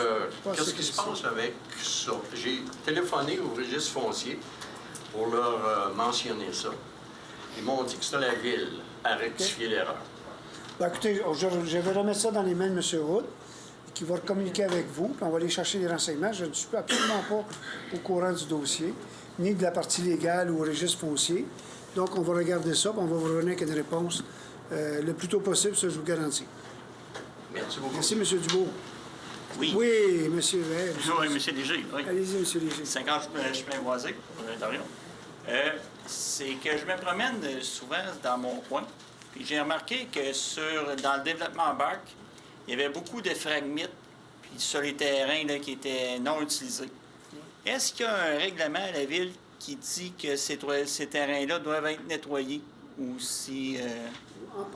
qu'est-ce qui se passe avec ça? J'ai téléphoné au registre foncier pour leur mentionner ça. Ils m'ont dit que c'était la Ville à rectifier l'erreur. Ben, écoutez, je vais remettre ça dans les mains de M. Wood, qui va communiquer avec vous, puis on va aller chercher les renseignements. Je ne suis absolument pas au courant du dossier, ni de la partie légale ou au registre foncier. Donc, on va regarder ça, puis on va vous revenir avec une réponse le plus tôt possible, ça, je vous garantis. Merci beaucoup. Merci, M. Dubois. Oui. Oui, M. Oui, M. Léger. Oui. Allez-y, M. Léger. 50 chemin boisé, Ontario. C'est que je me promène souvent dans mon coin, puis j'ai remarqué que dans le développement BARC, il y avait beaucoup de fragmites puis sur les terrains là, qui étaient non utilisés. Est-ce qu'il y a un règlement à la Ville qui dit que ces terrains-là doivent être nettoyés ou si...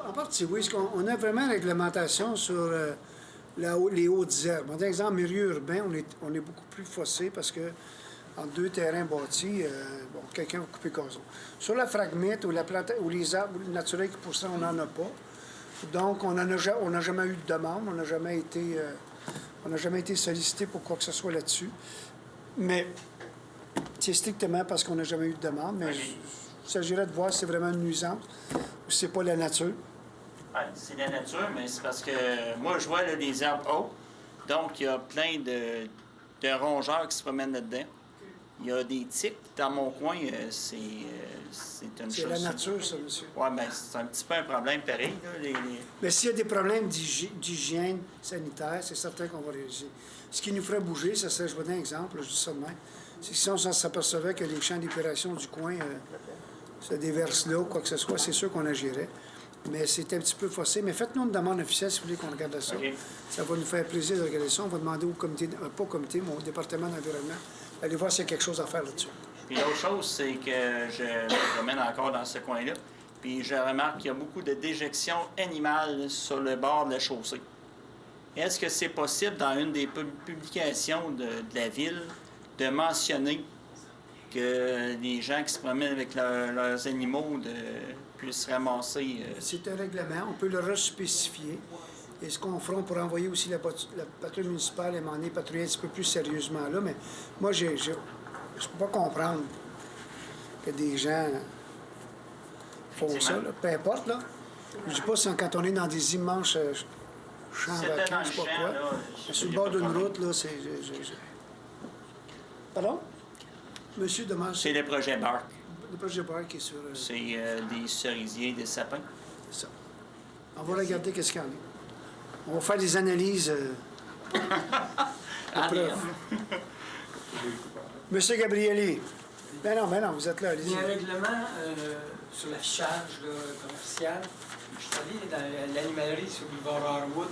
En partie, oui. On a vraiment une réglementation sur les hautes herbes. Par exemple, en milieu urbain, on est beaucoup plus fossé parce que en 2 terrains bâtis, quelqu'un va couper gazon. Sur la phragmite ou les arbres naturels qui poussent, on n'en a pas. Donc, on n'a jamais eu de demande, on n'a jamais été sollicité pour quoi que ce soit là-dessus. Mais c'est strictement parce qu'on n'a jamais eu de demande. Mais il s'agirait de voir si c'est vraiment une nuisance ou si c'est pas la nature. Ouais, c'est la nature, mais c'est parce que moi, je vois là, des arbres hauts. Donc, il y a plein de rongeurs qui se promènent là-dedans. Il y a des tiques. Dans mon coin, c'est une chose... C'est la nature, ça, monsieur. Oui, bien, c'est un petit peu un problème pareil. Là, Mais s'il y a des problèmes d'hygiène sanitaire, c'est certain qu'on va réagir. Ce qui nous ferait bouger, ça serait, je vous donne un exemple, je dis ça de même, c'est que si on s'apercevait que les champs d'épuration du coin se déversent là ou quoi que ce soit, c'est sûr qu'on agirait. Mais c'est un petit peu forcé. Mais faites-nous une demande officielle si vous voulez qu'on regarde ça. Okay. Ça va nous faire plaisir de regarder ça. On va demander au comité, pas au comité, mais au département d'environnement, d'aller voir s'il y a quelque chose à faire là-dessus. Puis l'autre chose, c'est que je me promène encore dans ce coin-là. Puis je remarque qu'il y a beaucoup de déjections animales sur le bord de la chaussée. Est-ce que c'est possible, dans une des publications de la ville, de mentionner que les gens qui se promènent avec leurs animaux puissent ramasser... C'est un règlement, on peut le respécifier. Et ce qu'on fera, on pourra envoyer aussi la patrouille municipale et m'en patrouiller un petit peu plus sérieusement là. Mais moi, je ne peux pas comprendre que des gens font ça, là. Peu importe, là. Je ne dis pas quand on est dans des immenses champs vacants, je sais pas quoi. Mais sur le bord d'une route, là, c'est... Pardon? Monsieur demande... C'est le projet Bark. Le projet Bark qui est sur... C'est des cerisiers, des sapins. C'est ça. On va regarder qu'est-ce qu'il y en a. On va faire des analyses de preuves. Monsieur Gabrielli. Ben non, vous êtes là, allez-y. Il y a un règlement sur l'affichage commercial. Je suis allé dans l'animalerie sur le boulevard Harwood,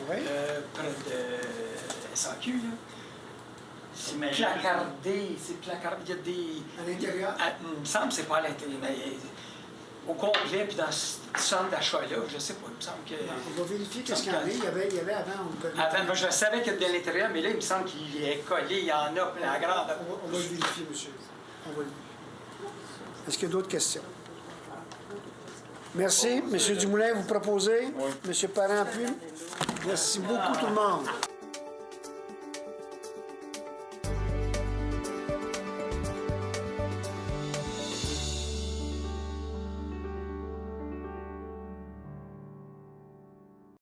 près de SAQ. Là. C'est placardé, il y a des... À l'intérieur? Il me semble que c'est pas à l'intérieur, mais au complet, puis dans ce centre d'achat-là, je sais pas, il me semble que... On va vérifier qu'est-ce qu'il y en a. Il y avait avant, on connaît. Avant, moi, je savais qu'il y avait de l'intérieur, mais là, il me semble qu'il est collé, il y en a, plein à grande. On va le vérifier, monsieur. On va le... Est-ce qu'il y a d'autres questions? Merci. Monsieur Dumoulin, vous proposez? Oui. Monsieur Parent, puis? Merci beaucoup, tout le monde.